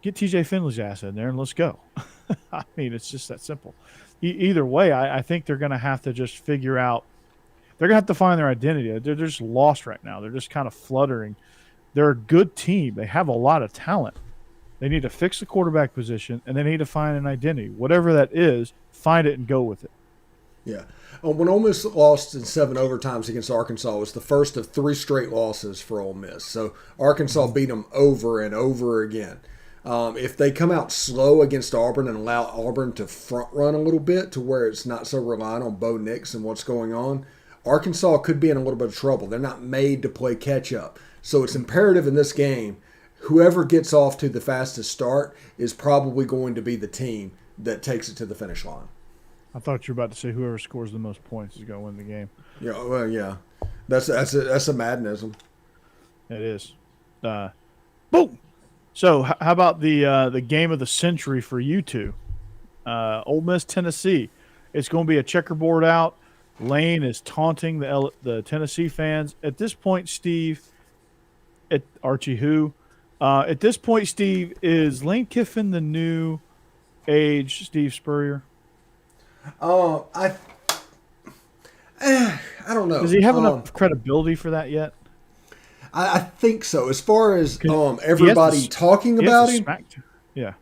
S1: get TJ Finley's ass in there and let's go. I mean, it's just that simple. Either way, I think they're going to have to just figure out. They're going to have to find their identity. They're just lost right now. They're just kind of fluttering. They're a good team. They have a lot of talent. They need to fix the quarterback position, and they need to find an identity. Whatever that is, find it and go with it.
S2: Yeah. When Ole Miss lost in 7 overtimes against Arkansas, it was the first of 3 straight losses for Ole Miss. So Arkansas beat them over and over again. If they come out slow against Auburn and allow Auburn to front run a little bit to where it's not so reliant on Bo Nix and what's going on, Arkansas could be in a little bit of trouble. They're not made to play catch up. So it's imperative in this game, whoever gets off to the fastest start is probably going to be the team that takes it to the finish line.
S1: I thought you were about to say whoever scores the most points is going to win the game.
S2: Yeah, well, yeah, that's a maddenism.
S1: It is. Boom. So how about the game of the century for you two? Ole Miss, Tennessee. It's going to be a checkerboard out. Lane is taunting the Tennessee fans. At this point, Steve, Archie who? At this point, Steve, is Lane Kiffin the new age Steve Spurrier?
S2: I don't know.
S1: Does he have enough credibility for that yet?
S2: I think so. As far as everybody talking about him, yeah.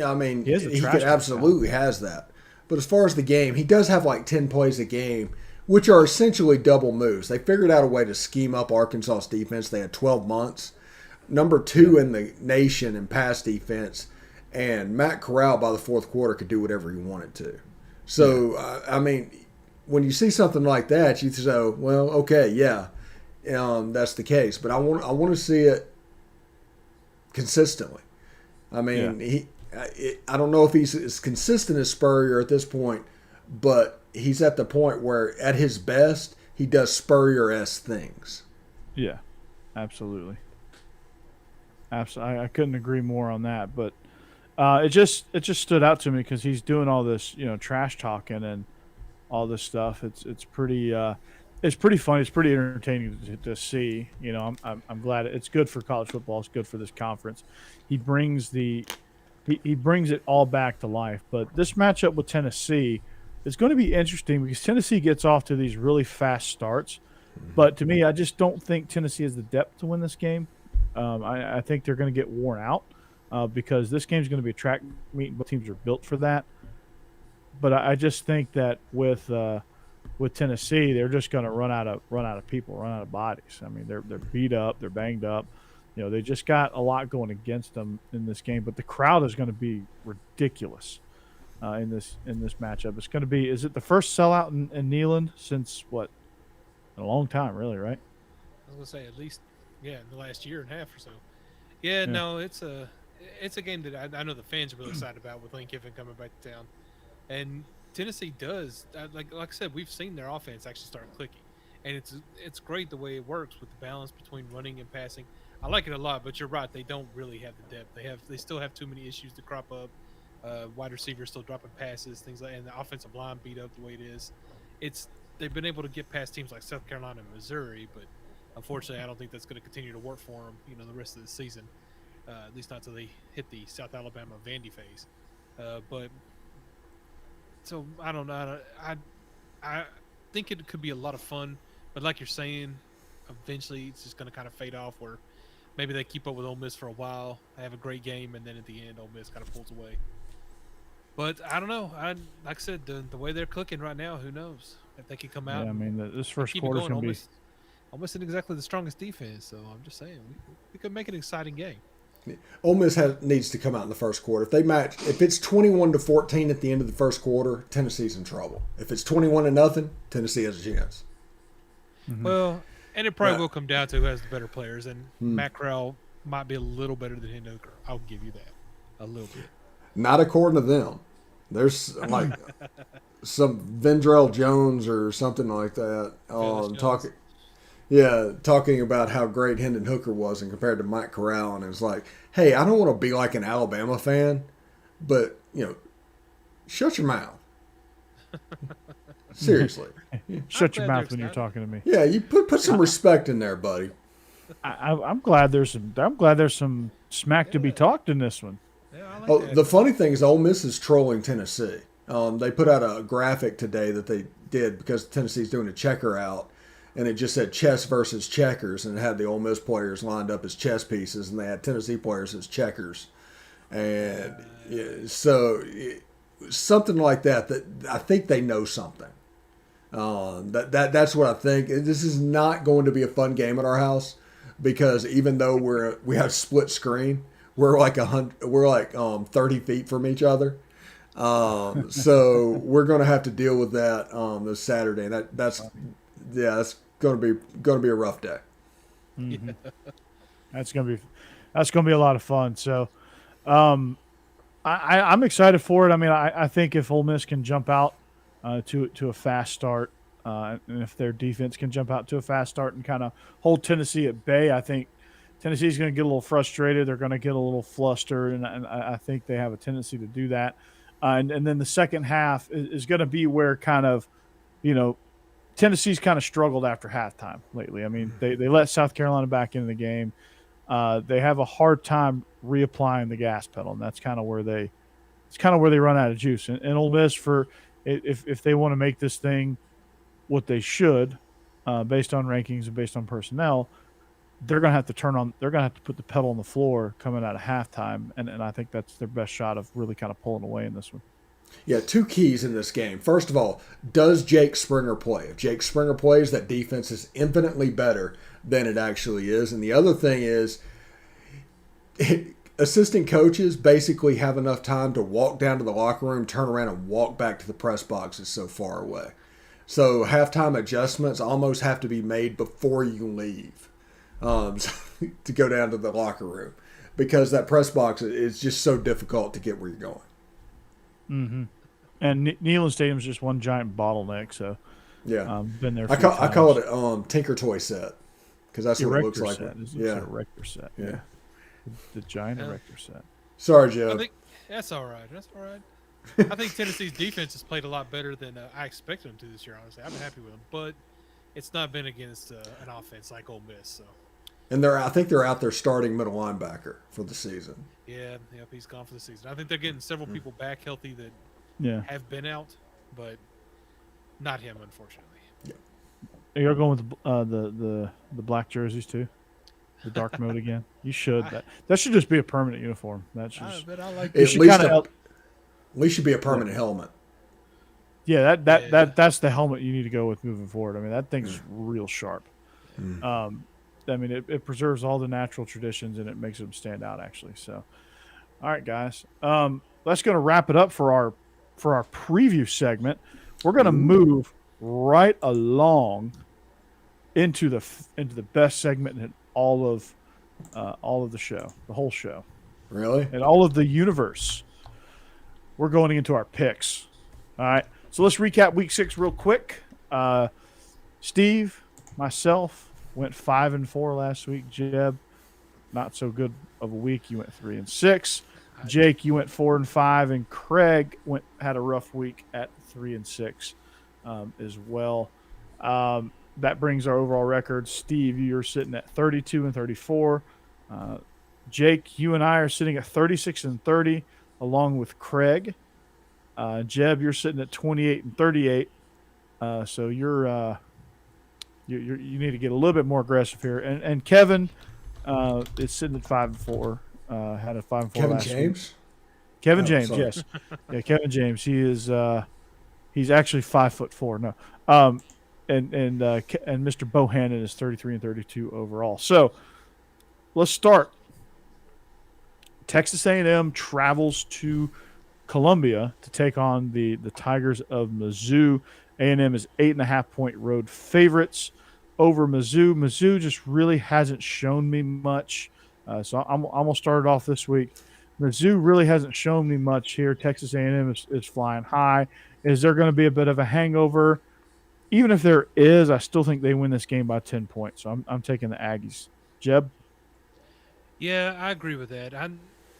S2: I mean, he could absolutely has that. But as far as the game, he does have like 10 plays a game, which are essentially double moves. They figured out a way to scheme up Arkansas's defense. They had 12 months, number 2 in the nation in pass defense, and Matt Corral by the fourth quarter could do whatever he wanted to. So, I mean, when you see something like that, you say, well, okay, yeah, that's the case. But I want to see it consistently. I mean, I don't know if he's as consistent as Spurrier at this point, but he's at the point where, at his best, he does Spurrier-esque things.
S1: Yeah, absolutely. I couldn't agree more on that, but it just stood out to me because he's doing all this, trash talking and all this stuff. It's pretty funny. It's pretty entertaining to see. I'm glad it's good for college football. It's good for this conference. He brings he brings it all back to life. But this matchup with Tennessee is going to be interesting because Tennessee gets off to these really fast starts. But to me, I just don't think Tennessee has the depth to win this game. I think they're going to get worn out. Because this game is going to be a track meet, and both teams are built for that. But I just think that with Tennessee, they're just going to run out of people, run out of bodies. I mean, they're beat up, they're banged up. They just got a lot going against them in this game. But the crowd is going to be ridiculous in this matchup. It's going to be. Is it the first sellout in Neyland since what? In a long time, really, right?
S3: I was going to say at least, in the last year and a half or so. Yeah. No, it's a game that I know the fans are really excited about with Lane Kiffin coming back to town. And Tennessee does, like I said, we've seen their offense actually start clicking. And it's great the way it works with the balance between running and passing. I like it a lot, but you're right, they don't really have the depth. They still have too many issues to crop up. Wide receivers still dropping passes, things like, and the offensive line beat up the way it is. It's they've been able to get past teams like South Carolina and Missouri, but unfortunately, I don't think that's going to continue to work for them. The rest of the season, at least not until they hit the South Alabama Vandy phase. But so I don't know. I think it could be a lot of fun, but like you're saying, eventually it's just going to kind of fade off. Where maybe they keep up with Ole Miss for a while, they have a great game, and then at the end, Ole Miss kind of pulls away. But I don't know. Like I said, the way they're cooking right now, who knows if they can come out?
S1: Yeah, I mean, this first
S3: keep
S1: quarter
S3: it
S1: is
S3: going.
S1: going to be.
S3: Almost isn't exactly the strongest defense, so I'm just saying we could make an exciting game.
S2: Ole Miss needs to come out in the first quarter. If it's 21-14 at the end of the first quarter, Tennessee's in trouble. If it's 21-0, Tennessee has a chance.
S1: Mm-hmm.
S3: Well, and it probably will come down to who has the better players, and Matt Corral might be a little better than Hendon Hooker. I'll give you that, a little bit.
S2: Not according to them. There's like some Vendrell Jones or something like that talking about how great Hendon Hooker was and compared to Mike Corral, and it's like, hey, I don't want to be like an Alabama fan, but shut your mouth. Seriously,
S1: Shut your mouth when you're talking to me.
S2: Yeah, you put some respect in there, buddy.
S1: I'm glad there's some smack to be talked in this one.
S3: Yeah, I like that.
S2: The funny thing is, Ole Miss is trolling Tennessee. They put out a graphic today that they did because Tennessee's doing a checker out, and it just said chess versus checkers, and it had the Ole Miss players lined up as chess pieces, and they had Tennessee players as checkers, and something like that. That I think they know something. That's what I think. This is not going to be a fun game at our house because even though we have split screen, we're like 30 feet from each other. So we're going to have to deal with that this Saturday, and that's going to be a rough day.
S1: Mm-hmm. That's going to be a lot of fun. So, I'm excited for it. I mean, I think if Ole Miss can jump out to a fast start, and if their defense can jump out to a fast start and kind of hold Tennessee at bay, I think Tennessee's going to get a little frustrated. They're going to get a little flustered, and I think they have a tendency to do that. And then the second half is going to be where kind of, Tennessee's kind of struggled after halftime lately. I mean, they let South Carolina back into the game. They have a hard time reapplying the gas pedal, and that's kind of where they run out of juice. And Ole Miss, if they want to make this thing what they should, based on rankings and based on personnel, they're going to have to put the pedal on the floor coming out of halftime, and I think that's their best shot of really kind of pulling away in this one.
S2: Yeah, two keys in this game. First of all, does Jake Springer play? If Jake Springer plays, that defense is infinitely better than it actually is. And the other thing is, assistant coaches basically have enough time to walk down to the locker room, turn around, and walk back to the press boxes so far away. So halftime adjustments almost have to be made before you leave to go down to the locker room because that press box is just so difficult to get where you're going.
S1: Mm-hmm. And Neyland Stadium's just one giant bottleneck. So
S2: yeah,
S1: been there.
S2: I call it Tinker Toy set because that's what it looks like.
S1: It's a Erector set. Yeah. The giant Erector set.
S2: Sorry, Joe.
S3: I think that's all right. I think Tennessee's defense has played a lot better than I expected them to this year. Honestly, I've been happy with them, but it's not been against an offense like Ole Miss. So.
S2: And I think they're out there starting middle linebacker for the season.
S3: Yeah, yep, he's gone for the season. I think they're getting several people back healthy that have been out, but not him, unfortunately.
S2: Yeah.
S1: You're going with the black jerseys too, the dark mode again. You should. That should just be a permanent uniform. That should.
S3: But I like
S2: at least should be a permanent helmet.
S1: Yeah, that's the helmet you need to go with moving forward. I mean, that thing's real sharp. I mean, it preserves all the natural traditions and it makes them stand out, actually. So, all right, guys, that's going to wrap it up for our preview segment. We're going to move right along into the best segment in all of the show, the whole show,
S2: really,
S1: and all of the universe. We're going into our picks. All right, so let's recap Week 6 real quick. Steve, myself. Went 5-4 last week. Jeb, not so good of a week. You went 3-6. Jake, you went 4-5, and Craig had a rough week at 3-6 as well. That brings our overall record. Steve, you're sitting at 32-34. Jake, you and I are sitting at 36-30, along with Craig. Jeb, you're sitting at 28-38. So you need to get a little bit more aggressive here. And Kevin is sitting at 5-4. Had a 5-4
S2: Kevin
S1: last
S2: James?
S1: week. Kevin
S2: Oh,
S1: James,
S2: sorry.
S1: yes, yeah, Kevin James. He is he's actually 5'4". No, and Mr. Bohannon is 33-32 overall. So let's start. Texas A&M travels to Columbia to take on the Tigers of Mizzou. A&M is 8.5-point road favorites over Mizzou. Mizzou just really hasn't shown me much. So I'm gonna start it off this week. Mizzou really hasn't shown me much here. Texas A&M is flying high. Is there going to be a bit of a hangover? Even if there is, I still think they win this game by 10 points. So I'm taking the Aggies. Jeb?
S3: Yeah, I agree with that.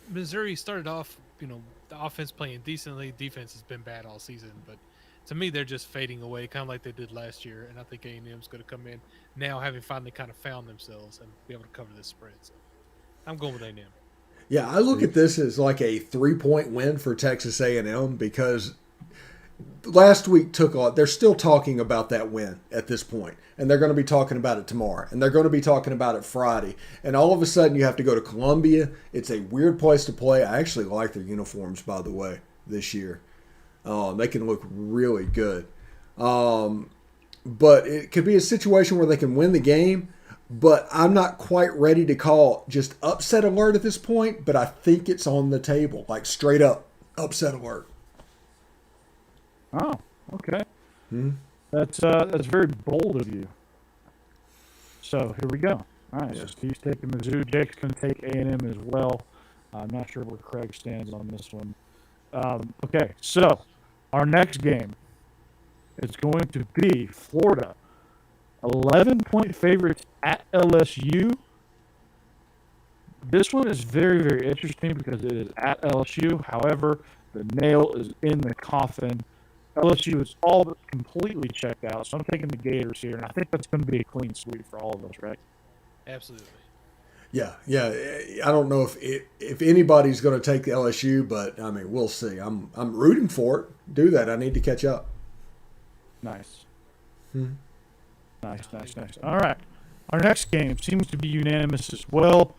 S3: Missouri started off, the offense playing decently. Defense has been bad all season, but to me, they're just fading away, kind of like they did last year. And I think A&M's going to come in now, having finally kind of found themselves and be able to cover this spread. So I'm going with A&M.
S2: Yeah, I look at this as like a 3-point win for Texas A&M because last week they're still talking about that win at this point, and they're going to be talking about it tomorrow, and they're going to be talking about it Friday, and all of a sudden you have to go to Columbia. It's a weird place to play. I actually like their uniforms, by the way, this year. They can look really good, but it could be a situation where they can win the game. But I'm not quite ready to call just upset alert at this point, but I think it's on the table, like straight up upset alert.
S1: Oh, okay. That's very bold of you. So here we go. All right, so Steve's taking Mizzou. Jake's going to take A&M as well. I'm not sure where Craig stands on this one. Okay, so our next game is going to be Florida. 11-point favorites at LSU. This one is very, very interesting because it is at LSU. However, the nail is in the coffin. LSU is all but completely checked out, so I'm taking the Gators here, and I think that's going to be a clean sweep for all of us, right?
S3: Absolutely.
S2: Yeah. I don't know if anybody's going to take the LSU, but I mean, we'll see. I'm rooting for it. Do that. I need to catch up.
S1: Nice. Nice. All right. Our next game seems to be unanimous as well.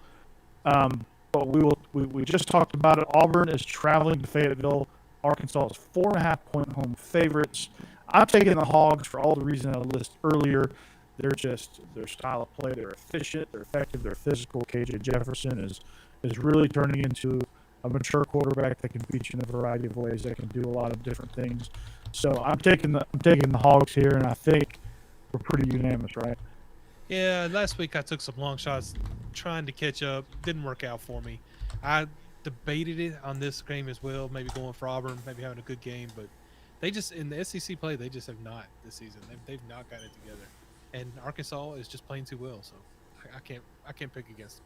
S1: But we just talked about it. Auburn is traveling to Fayetteville. Arkansas is 4.5-point home favorites. I'm taking the Hogs for all the reasons I listed earlier. They're just their style of play. They're efficient. They're effective. They're physical. KJ Jefferson is really turning into a mature quarterback that can beat you in a variety of ways. That can do a lot of different things. So I'm taking the Hogs here, and I think we're pretty unanimous, right?
S3: Yeah, last week I took some long shots trying to catch up. Didn't work out for me. I debated it on this game as well, maybe going for Auburn, maybe having a good game, but they just, in the SEC play, they just have not this season. They've not gotten it together. And Arkansas is just playing too well, so I can't pick against them.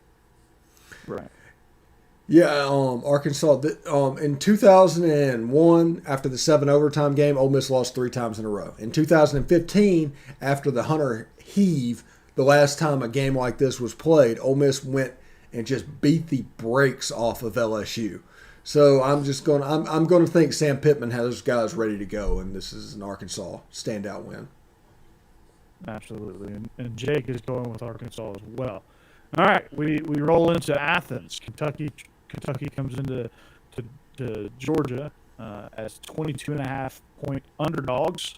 S1: Right.
S2: Yeah, Arkansas. In 2001, after the 7 overtime game, Ole Miss lost 3 times in a row. In 2015, after the Hunter heave, the last time a game like this was played, Ole Miss went and just beat the brakes off of LSU. So I'm going to think Sam Pittman has those guys ready to go, and this is an Arkansas standout win.
S1: Absolutely, and Jake is going with Arkansas as well. All right, we roll into Athens. Kentucky comes into Georgia as 22.5-point underdogs.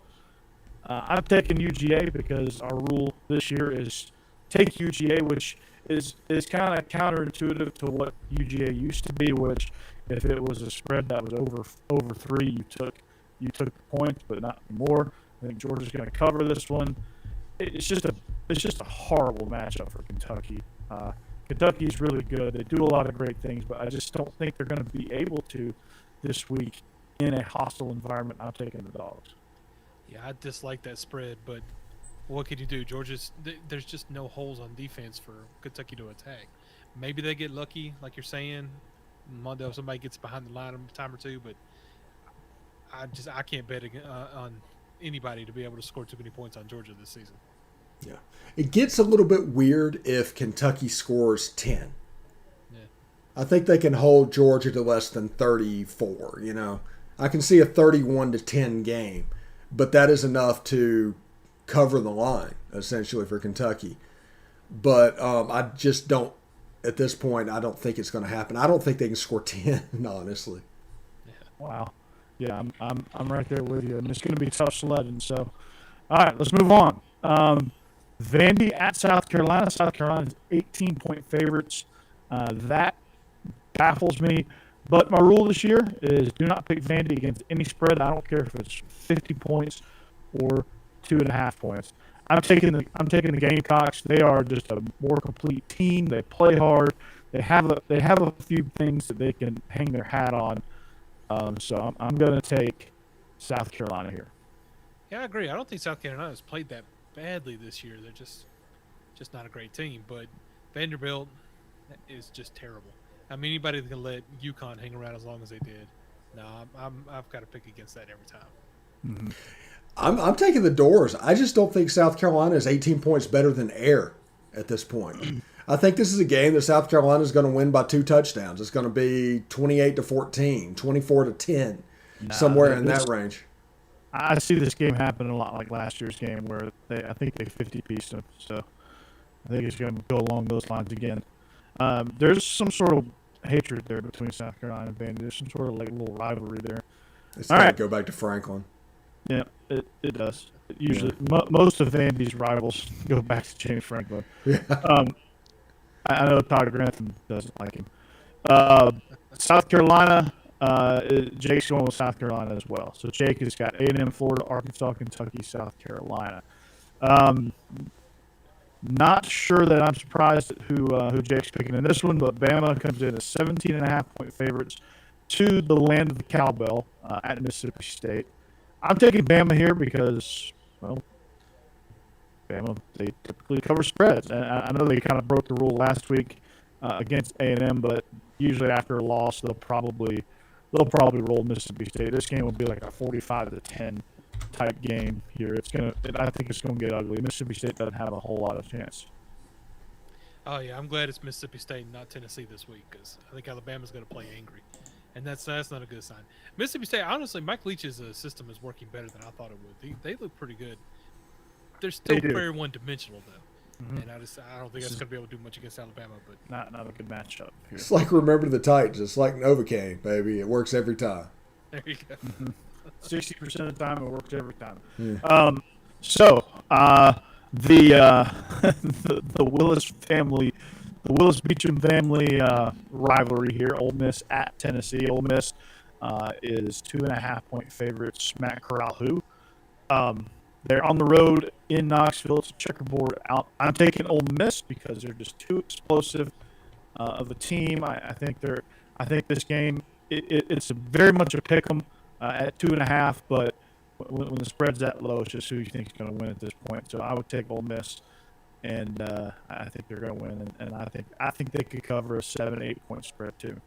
S1: I'm taking UGA because our rule this year is take UGA, which is kind of counterintuitive to what UGA used to be. Which, if it was a spread that was over 3, you took the points, but not anymore. I think Georgia's going to cover this one. It's just a horrible matchup for Kentucky. Kentucky's really good. They do a lot of great things, but I just don't think they're going to be able to this week in a hostile environment. I'm taking the dogs.
S3: Yeah, I dislike that spread, but what can you do? There's just no holes on defense for Kentucky to attack. Maybe they get lucky, like you're saying, Mondo, somebody gets behind the line a time or two, but I can't bet on anybody to be able to score too many points on Georgia this season.
S2: Yeah. It gets a little bit weird if Kentucky scores 10.
S3: Yeah.
S2: I think they can hold Georgia to less than 34, I can see a 31-10 game, but that is enough to cover the line, essentially, for Kentucky. But I just don't, at this point, I don't think it's going to happen. I don't think they can score 10, honestly.
S1: Wow. Yeah, I'm right there with you. And it's going to be tough sledding. So, all right, let's move on. Vandy at South Carolina. South Carolina's 18-point favorites. That baffles me. But my rule this year is do not pick Vandy against any spread. I don't care if it's 50 points or 2.5 points. I'm taking the Gamecocks. They are just a more complete team. They play hard. They have a few things that they can hang their hat on. So I'm going to take South Carolina here.
S3: Yeah, I agree. I don't think South Carolina has played that badly this year. They're just not a great team. But Vanderbilt is just terrible. I mean, anybody that can let UConn hang around as long as they did. No, I've got to pick against that every time.
S1: Mm-hmm.
S2: I'm taking the Doors. I just don't think South Carolina is 18 points better than Air at this point. I think this is a game that South Carolina is going to win by 2 touchdowns. It's going to be 28-14, 24-10, somewhere in that range.
S1: I see this game happen a lot like last year's game where I think they 50-pieced them. So I think it's going to go along those lines again. There's some sort of hatred there between South Carolina and Vandy. There's some sort of like little rivalry there.
S2: It's got to go back to Franklin.
S1: Yeah, it does. Usually, most of Vandy's rivals go back to James Franklin.
S2: Yeah.
S1: I know Todd Grantham doesn't like him. South Carolina, Jake's going with South Carolina as well. So Jake has got A&M, Florida, Arkansas, Kentucky, South Carolina. Not sure that I'm surprised at who Jake's picking in this one, but Bama comes in as 17.5-point favorites to the land of the cowbell at Mississippi State. I'm taking Bama here because, well, Bama, they typically cover spreads. And I know they kind of broke the rule last week against A&M, but usually after a loss, they'll probably roll Mississippi State. This game will be like a 45-10 type game here. I think it's gonna get ugly. Mississippi State doesn't have a whole lot of chance.
S3: Oh yeah, I'm glad it's Mississippi State, not Tennessee this week, because I think Alabama's going to play angry, and that's not a good sign. Mississippi State, honestly, Mike Leach's system is working better than I thought it would. They look pretty good. They're still very one-dimensional though, and I don't think that's going to be able to do much against Alabama. But
S1: not a good matchup here.
S2: It's like Remember the Titans. It's like Novocaine, baby. It works every time.
S3: there you go.
S1: 60% of the time, it works every time.
S2: Yeah.
S1: The Willis family, the Willis Beecham family rivalry here. Ole Miss at Tennessee. Ole Miss is 2.5-point favorites. Matt Corral, they're on the road in Knoxville. It's a checkerboard out. I'm taking Ole Miss because they're just too explosive of a team. I think this game it's very much a pick 'em at 2.5, but when the spread's that low, it's just who you think is going to win at this point. So I would take Ole Miss, and I think they're going to win, and I think they could cover a 7-8 point spread too.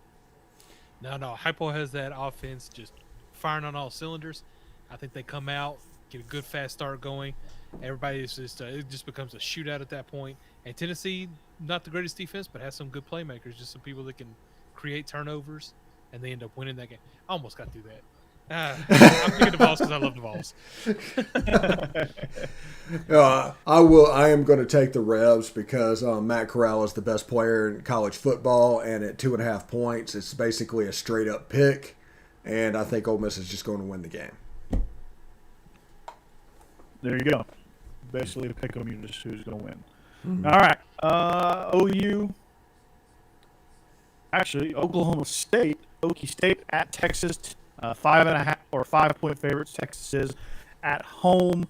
S3: No, Hypo has that offense just firing on all cylinders. I think they come out, get a good fast start going. Everybody's just it just becomes a shootout at that point. And Tennessee, not the greatest defense, but has some good playmakers, just some people that can create turnovers, and they end up winning that game. I almost got to do that. I'm picking the Vols because I love the Vols.
S2: I am going to take the Rebs because Matt Corral is the best player in college football, and at 2.5 points, it's basically a straight up pick, and I think Ole Miss is just going to win the game.
S1: There you go. Basically, pick them, you just who's going to win. Mm-hmm. All right, OU. Actually, Oklahoma State, Okie State at Texas. 5.5 or 5-point favorites. Texas is at home.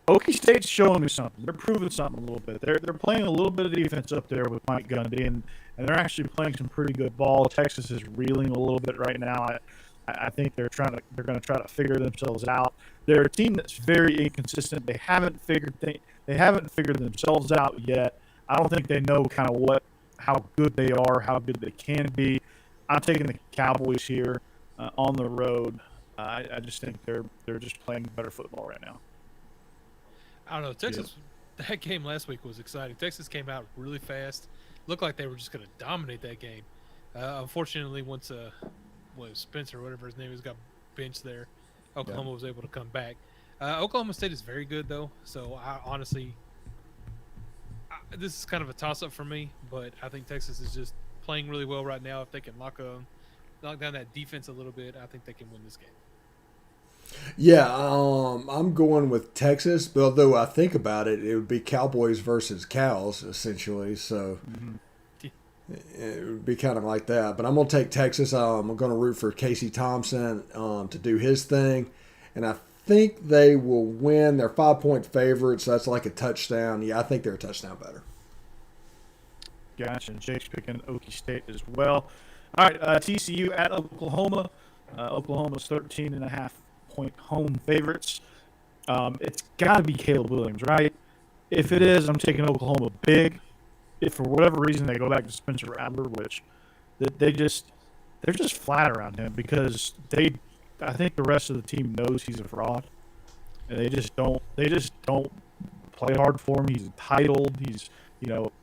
S1: Okie State's showing me something. They're proving something a little bit. They're playing a little bit of defense up there with Mike Gundy, and they're actually playing some pretty good ball. Texas is reeling a little bit right now. I think they're going to try to figure themselves out. They're a team that's very inconsistent. They haven't figured themselves out yet. I don't think they know kind of how good they are, how good they can be. I'm taking the Cowboys here on the road. I just think they're just playing better football right now.
S3: I don't know. Texas, that game last week was exciting. Texas came out really fast. Looked like they were just going to dominate that game. Unfortunately, once Spencer, whatever his name is, got benched there, Oklahoma was able to come back. Oklahoma State is very good, though. So, I honestly, this is kind of a toss-up for me. But I think Texas is just playing really well right now. If they can knock down that defense a little bit, I think they can win this game.
S2: Yeah, I'm going with Texas, but although I think about it, it would be Cowboys versus Cows, essentially. So it would be kind of like that. But I'm going to take Texas. I'm going to root for Casey Thompson to do his thing. And I think they will win. They're 5-point favorites. So that's like a touchdown. Yeah, I think they're a touchdown better.
S1: Gotcha. And Jake's picking Okie State as well. All right, TCU at Oklahoma. Oklahoma's 13.5-point home favorites. It's got to be Caleb Williams, right? If it is, I'm taking Oklahoma big. If for whatever reason they go back to Spencer Rattler, which they're just flat around him because I think the rest of the team knows he's a fraud, and they just don't play hard for him. He's entitled.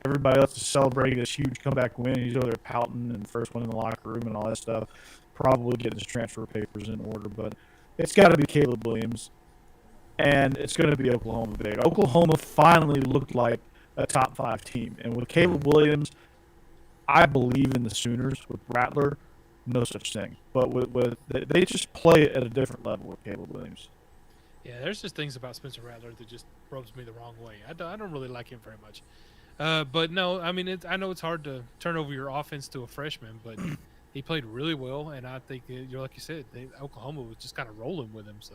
S1: Everybody else is celebrating this huge comeback win. He's over there pouting and first one in the locker room and all that stuff. Probably getting his transfer papers in order, but it's got to be Caleb Williams, and it's going to be Oklahoma big. Oklahoma finally looked like a top 5 team, and with Caleb Williams, I believe in the Sooners. With Rattler, no such thing. But they just play at a different level with Caleb Williams.
S3: Yeah, there's just things about Spencer Rattler that just rubs me the wrong way. I don't really like him very much. But no, I mean, I know it's hard to turn over your offense to a freshman, but he played really well, and I think like you said, Oklahoma was just kind of rolling with him. So,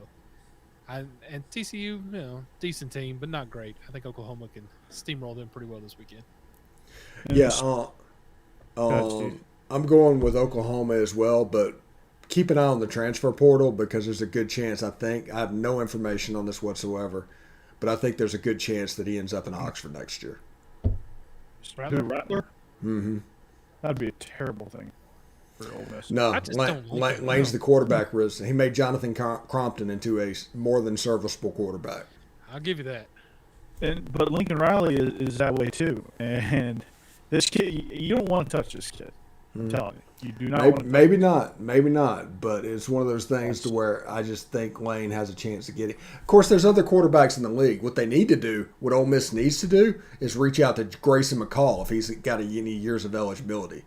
S3: and TCU, decent team, but not great. I think Oklahoma can steamroll them pretty well this weekend.
S2: Yeah, I'm going with Oklahoma as well, but keep an eye on the transfer portal because there's a good chance. I have no information on this whatsoever, but I think there's a good chance that he ends up in Oxford next year.
S1: Rattler?
S2: Mm-hmm.
S1: That'd be a terrible thing for Ole Miss.
S2: No, Lane's the quarterback. He made Jonathan Crompton into a more than serviceable quarterback.
S3: I'll give you that.
S2: But
S1: Lincoln Riley is that way too. And this kid, you don't want to touch this kid. I'm telling you, you do not.
S2: Maybe not. But it's one of those things to where I just think Lane has a chance to get it. Of course, there's other quarterbacks in the league. What they need to do, what Ole Miss needs to do, is reach out to Grayson McCall if he's got any years of eligibility.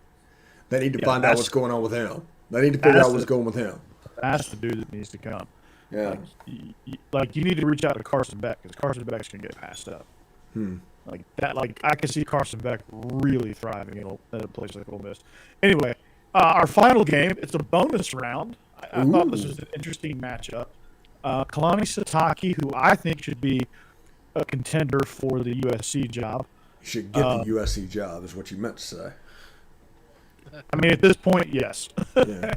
S2: They need to find out what's going on with him. They need to figure out what's going with him.
S1: That's the dude that needs to come.
S2: Yeah.
S1: You need to reach out to Carson Beck because Carson Beck's gonna get passed up. Like that. Like I can see Carson Beck really thriving at a place like Ole Miss. Anyway, our final game. It's a bonus round. I thought this was an interesting matchup. Kalani Sitake, who I think should be a contender for the USC job.
S2: You should get the USC job, is what you meant to say.
S1: I mean, at this point, yes.
S2: Yeah.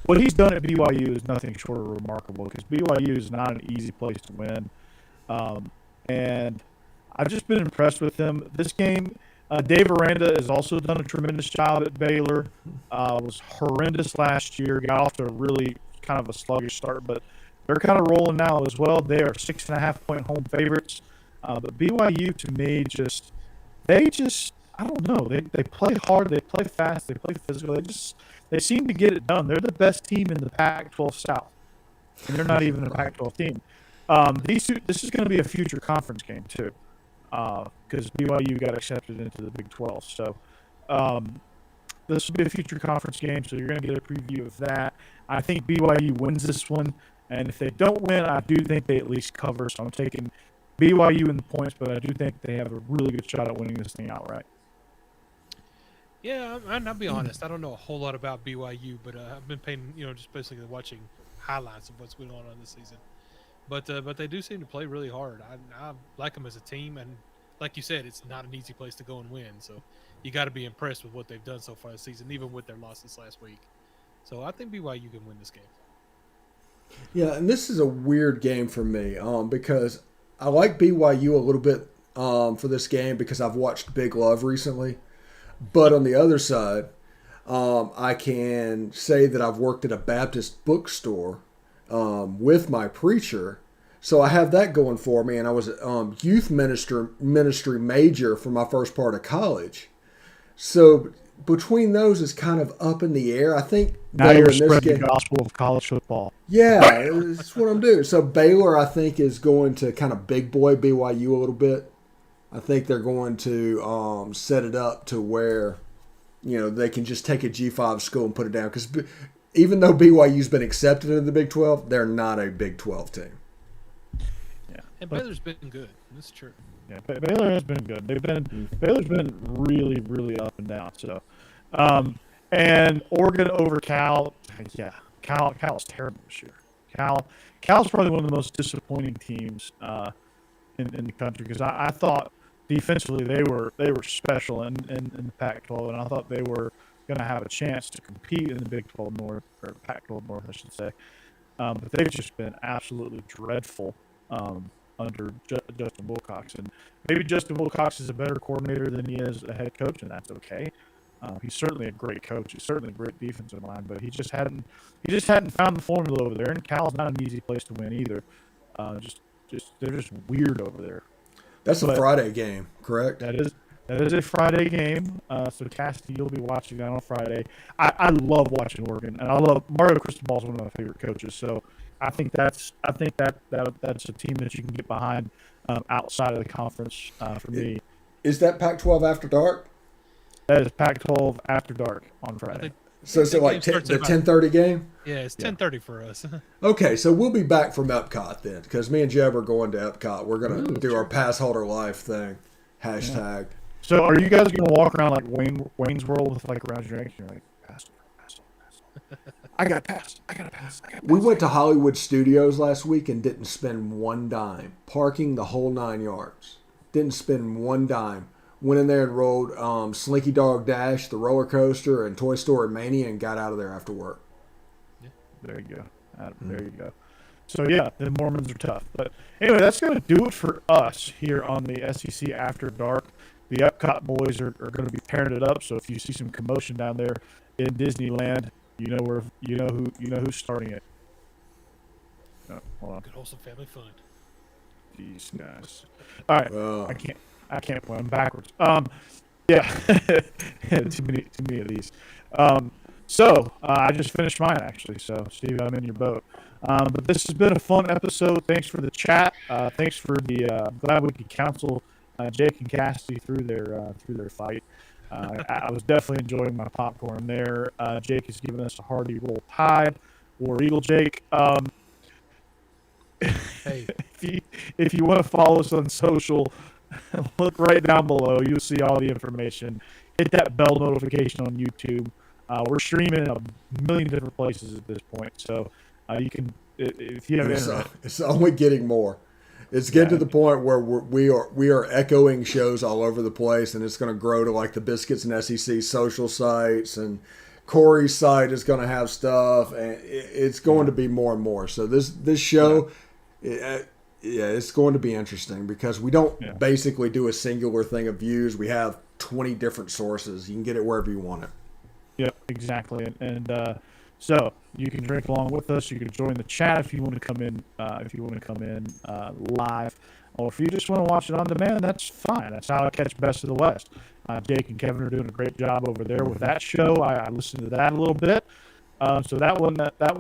S1: What he's done at BYU is nothing short of remarkable because BYU is not an easy place to win. And I've just been impressed with him. This game, Dave Aranda has also done a tremendous job at Baylor. Was horrendous last year. Got off to a really kind of a sluggish start, but they're kind of rolling now as well. They are 6.5-point home favorites. But BYU, to me, I don't know. They play hard. They play fast. They play physical. They seem to get it done. They're the best team in the Pac-12 South, and they're not even a Pac-12 team. This is going to be a future conference game too, because BYU got accepted into the Big 12. So this will be a future conference game. So you're going to get a preview of that. I think BYU wins this one, and if they don't win, I do think they at least cover. So I'm taking BYU in the points, but I do think they have a really good shot at winning this thing outright.
S3: Yeah, I'll be honest. I don't know a whole lot about BYU, but I've been paying, just basically watching highlights of what's going on this season. But they do seem to play really hard. I like them as a team, and like you said, it's not an easy place to go and win. So you got to be impressed with what they've done so far this season, even with their losses last week. So I think BYU can win this game.
S2: Yeah, and this is a weird game for me because I like BYU a little bit for this game because I've watched Big Love recently. But on the other side, I can say that I've worked at a Baptist bookstore with my preacher. So I have that going for me, and I was a youth ministry major for my first part of college. So between those is kind of up in the air. I think
S1: Now
S2: Baylor
S1: you're
S2: in this
S1: spreading
S2: game.
S1: the gospel of college football.
S2: Yeah, that's what I'm doing. So Baylor, I think, is going to kind of big boy BYU a little bit. I think they're going to set it up to where, they can just take a G5 school and put it down. Because even though BYU's been accepted into the Big 12, they're not a Big 12 team.
S1: Yeah,
S3: And Baylor's been good. That's true.
S1: Yeah, Baylor has been good. Baylor's been really, really up and down. So, and Oregon over Cal. Yeah, Cal's terrible this year. Cal's probably one of the most disappointing teams in the country, because I thought defensively they were special in the Pac-12, and I thought they were going to have a chance to compete in the Big 12 North, or Pac-12 North, I should say. But they've just been absolutely dreadful under Justin Wilcox. And maybe Justin Wilcox is a better coordinator than he is a head coach, and that's okay. He's certainly a great coach. He's certainly a great defensive line, but he just hadn't found the formula over there. And Cal's not an easy place to win either. They're just weird over there.
S2: That's a Friday game, correct?
S1: That is a Friday game. So Cassidy, you'll be watching that on Friday. I love watching Oregon, and I love Mario Cristobal is one of my favorite coaches. So I think that's a team that you can get behind outside of the conference for me.
S2: Is that Pac-12 after dark?
S1: That is Pac-12 after dark on Friday.
S2: So is it like the 10:30 game?
S3: Yeah, it's 10:30 for us.
S2: Okay, so we'll be back from Epcot then, because me and Jeb are going to Epcot. We're going to do our pass holder life thing. Hashtag.
S1: Yeah. So are you guys going to walk around like Wayne's World with like around your ankle? You're like, pass. I got to pass.
S2: We went to Hollywood Studios last week and didn't spend one dime. Parking the whole 9 yards. Didn't spend one dime. Went in there and rode Slinky Dog Dash, the roller coaster, and Toy Story Mania, and got out of there after work.
S1: Yeah. There you go. There you go. So, yeah, the Mormons are tough. But anyway, that's going to do it for us here on the SEC After Dark. The Epcot boys are going to be pairing it up. So if you see some commotion down there in Disneyland, you know who's starting it. Oh, hold on.
S3: Good wholesome family fun.
S1: These guys. All right.
S2: Oh.
S1: I can't play them backwards. Yeah. too many of these. So I just finished mine actually. So Steve, I'm in your boat. But this has been a fun episode. Thanks for the chat. Thanks for the glad we could counsel Jake and Cassidy through their fight. I was definitely enjoying my popcorn there. Jake has given us a hearty roll tide. War Eagle Jake.
S3: Hey,
S1: if you want to follow us on social, look right down below. You'll see all the information. Hit that bell notification on YouTube. We're streaming in a million different places at this point, so you can, if you have internet.
S2: It's only getting more. It's getting to the point where we are echoing shows all over the place, and it's going to grow to like the Biscuits and SEC social sites, and Corey's site is going to have stuff, and it's going to be more and more. So this show, it's going to be interesting because we don't basically do a singular thing of views. We have 20 different sources. You can get it wherever you want it.
S1: Yep, exactly. And so you can drink along with us. You can join the chat if you want to come in. Live, or if you just want to watch it on demand, that's fine. That's how I catch Best of the West. Jake and Kevin are doing a great job over there with that show. I listened to that a little bit. So that one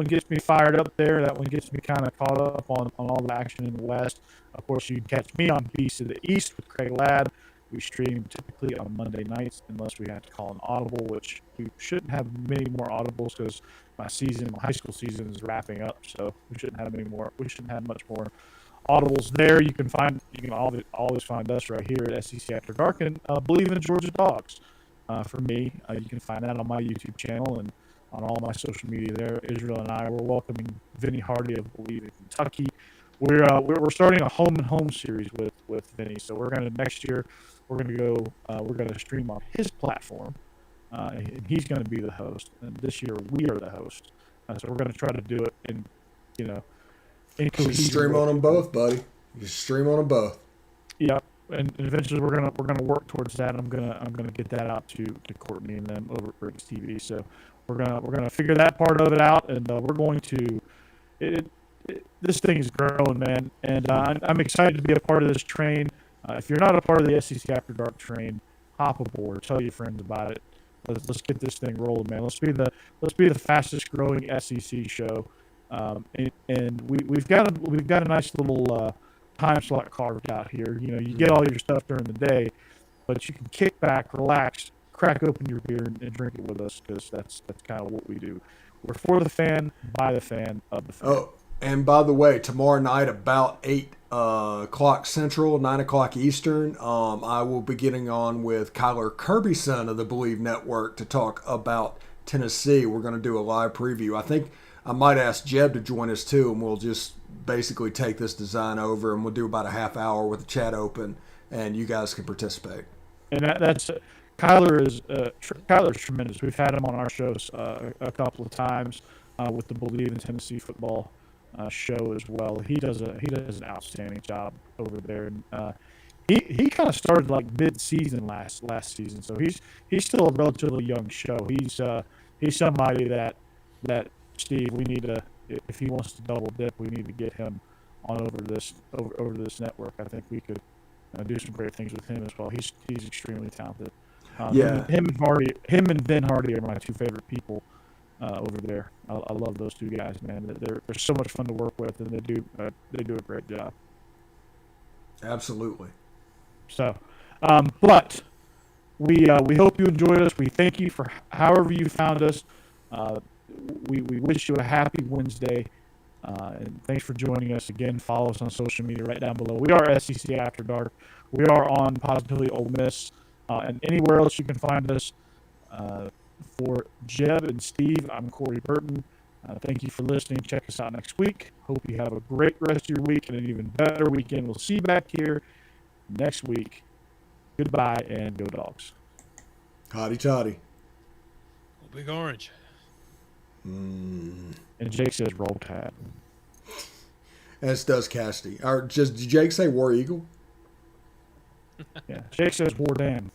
S1: gets me fired up there. That one gets me kind of caught up on all the action in the West. Of course, you can catch me on Beast of the East with Craig Ladd. We stream typically on Monday nights unless we have to call an audible, which we shouldn't have many more audibles because my high school season is wrapping up. So we shouldn't have many more. We shouldn't have much more audibles there. You can always find us right here at SEC After Dark and Believe in Georgia Dogs. For me, you can find that on my YouTube channel and on all my social media there. Israel and I, we're welcoming Vinny Hardy of Believe in Kentucky. We're starting a home and home series with Vinny. So next year we're gonna stream on his platform, and he's gonna be the host. And this year we are the host. So we're gonna try to do it in
S2: You stream on them both, buddy. You stream on them both.
S1: Yeah, and eventually we're gonna work towards that. I'm gonna get that out to Courtney and them over at Briggs TV. So we're gonna figure that part of it out, and we're going to. This thing is growing, man, and I'm excited to be a part of this train. If you're not a part of the SEC After Dark train, hop aboard. Tell your friends about it. Let's get this thing rolling, man. Let's be the fastest growing SEC show. And we've got a nice little time slot carved out here. You know, you get all your stuff during the day, but you can kick back, relax, crack open your beer, and drink it with us, because that's kind of what we do. We're for the fan, by the fan, of the fan.
S2: Oh, and by the way, tomorrow night about 8 o'clock Central, 9 o'clock Eastern, I will be getting on with Kyler Kirbyson of the Believe Network to talk about Tennessee. We're going to do a live preview. I think I might ask Jeb to join us too, and we'll just basically take this design over, and we'll do about a half hour with the chat open, and you guys can participate.
S1: And that's Kyler's tremendous. We've had him on our shows a couple of times with the Believe in Tennessee football show as well. He does an outstanding job over there. And he kind of started like mid-season last season, so he's still a relatively young show. He's somebody that Steve, we need to, if he wants to double dip, we need to get him on over this network. I think we could do some great things with him as well. He's extremely talented. Him and Ben Hardy are my two favorite people over there. I love those two guys, man. They're so much fun to work with, and they do a great job.
S2: Absolutely.
S1: So, but we hope you enjoyed us. We thank you for however you found us. We wish you a happy Wednesday, and thanks for joining us again. Follow us on social media right down below. We are SEC After Dark. We are on Positively Ole Miss, and anywhere else you can find us. For Jeb and Steve, I'm Corey Burton. Thank you for listening. Check us out next week. Hope you have a great rest of your week and an even better weekend. We'll see you back here next week. Goodbye and go Dogs.
S2: Hotty toddy.
S3: Big Orange.
S1: And Jake says roll tide.
S2: As does Cassidy. Or did Jake say War Eagle?
S1: Yeah. Jake says war damn.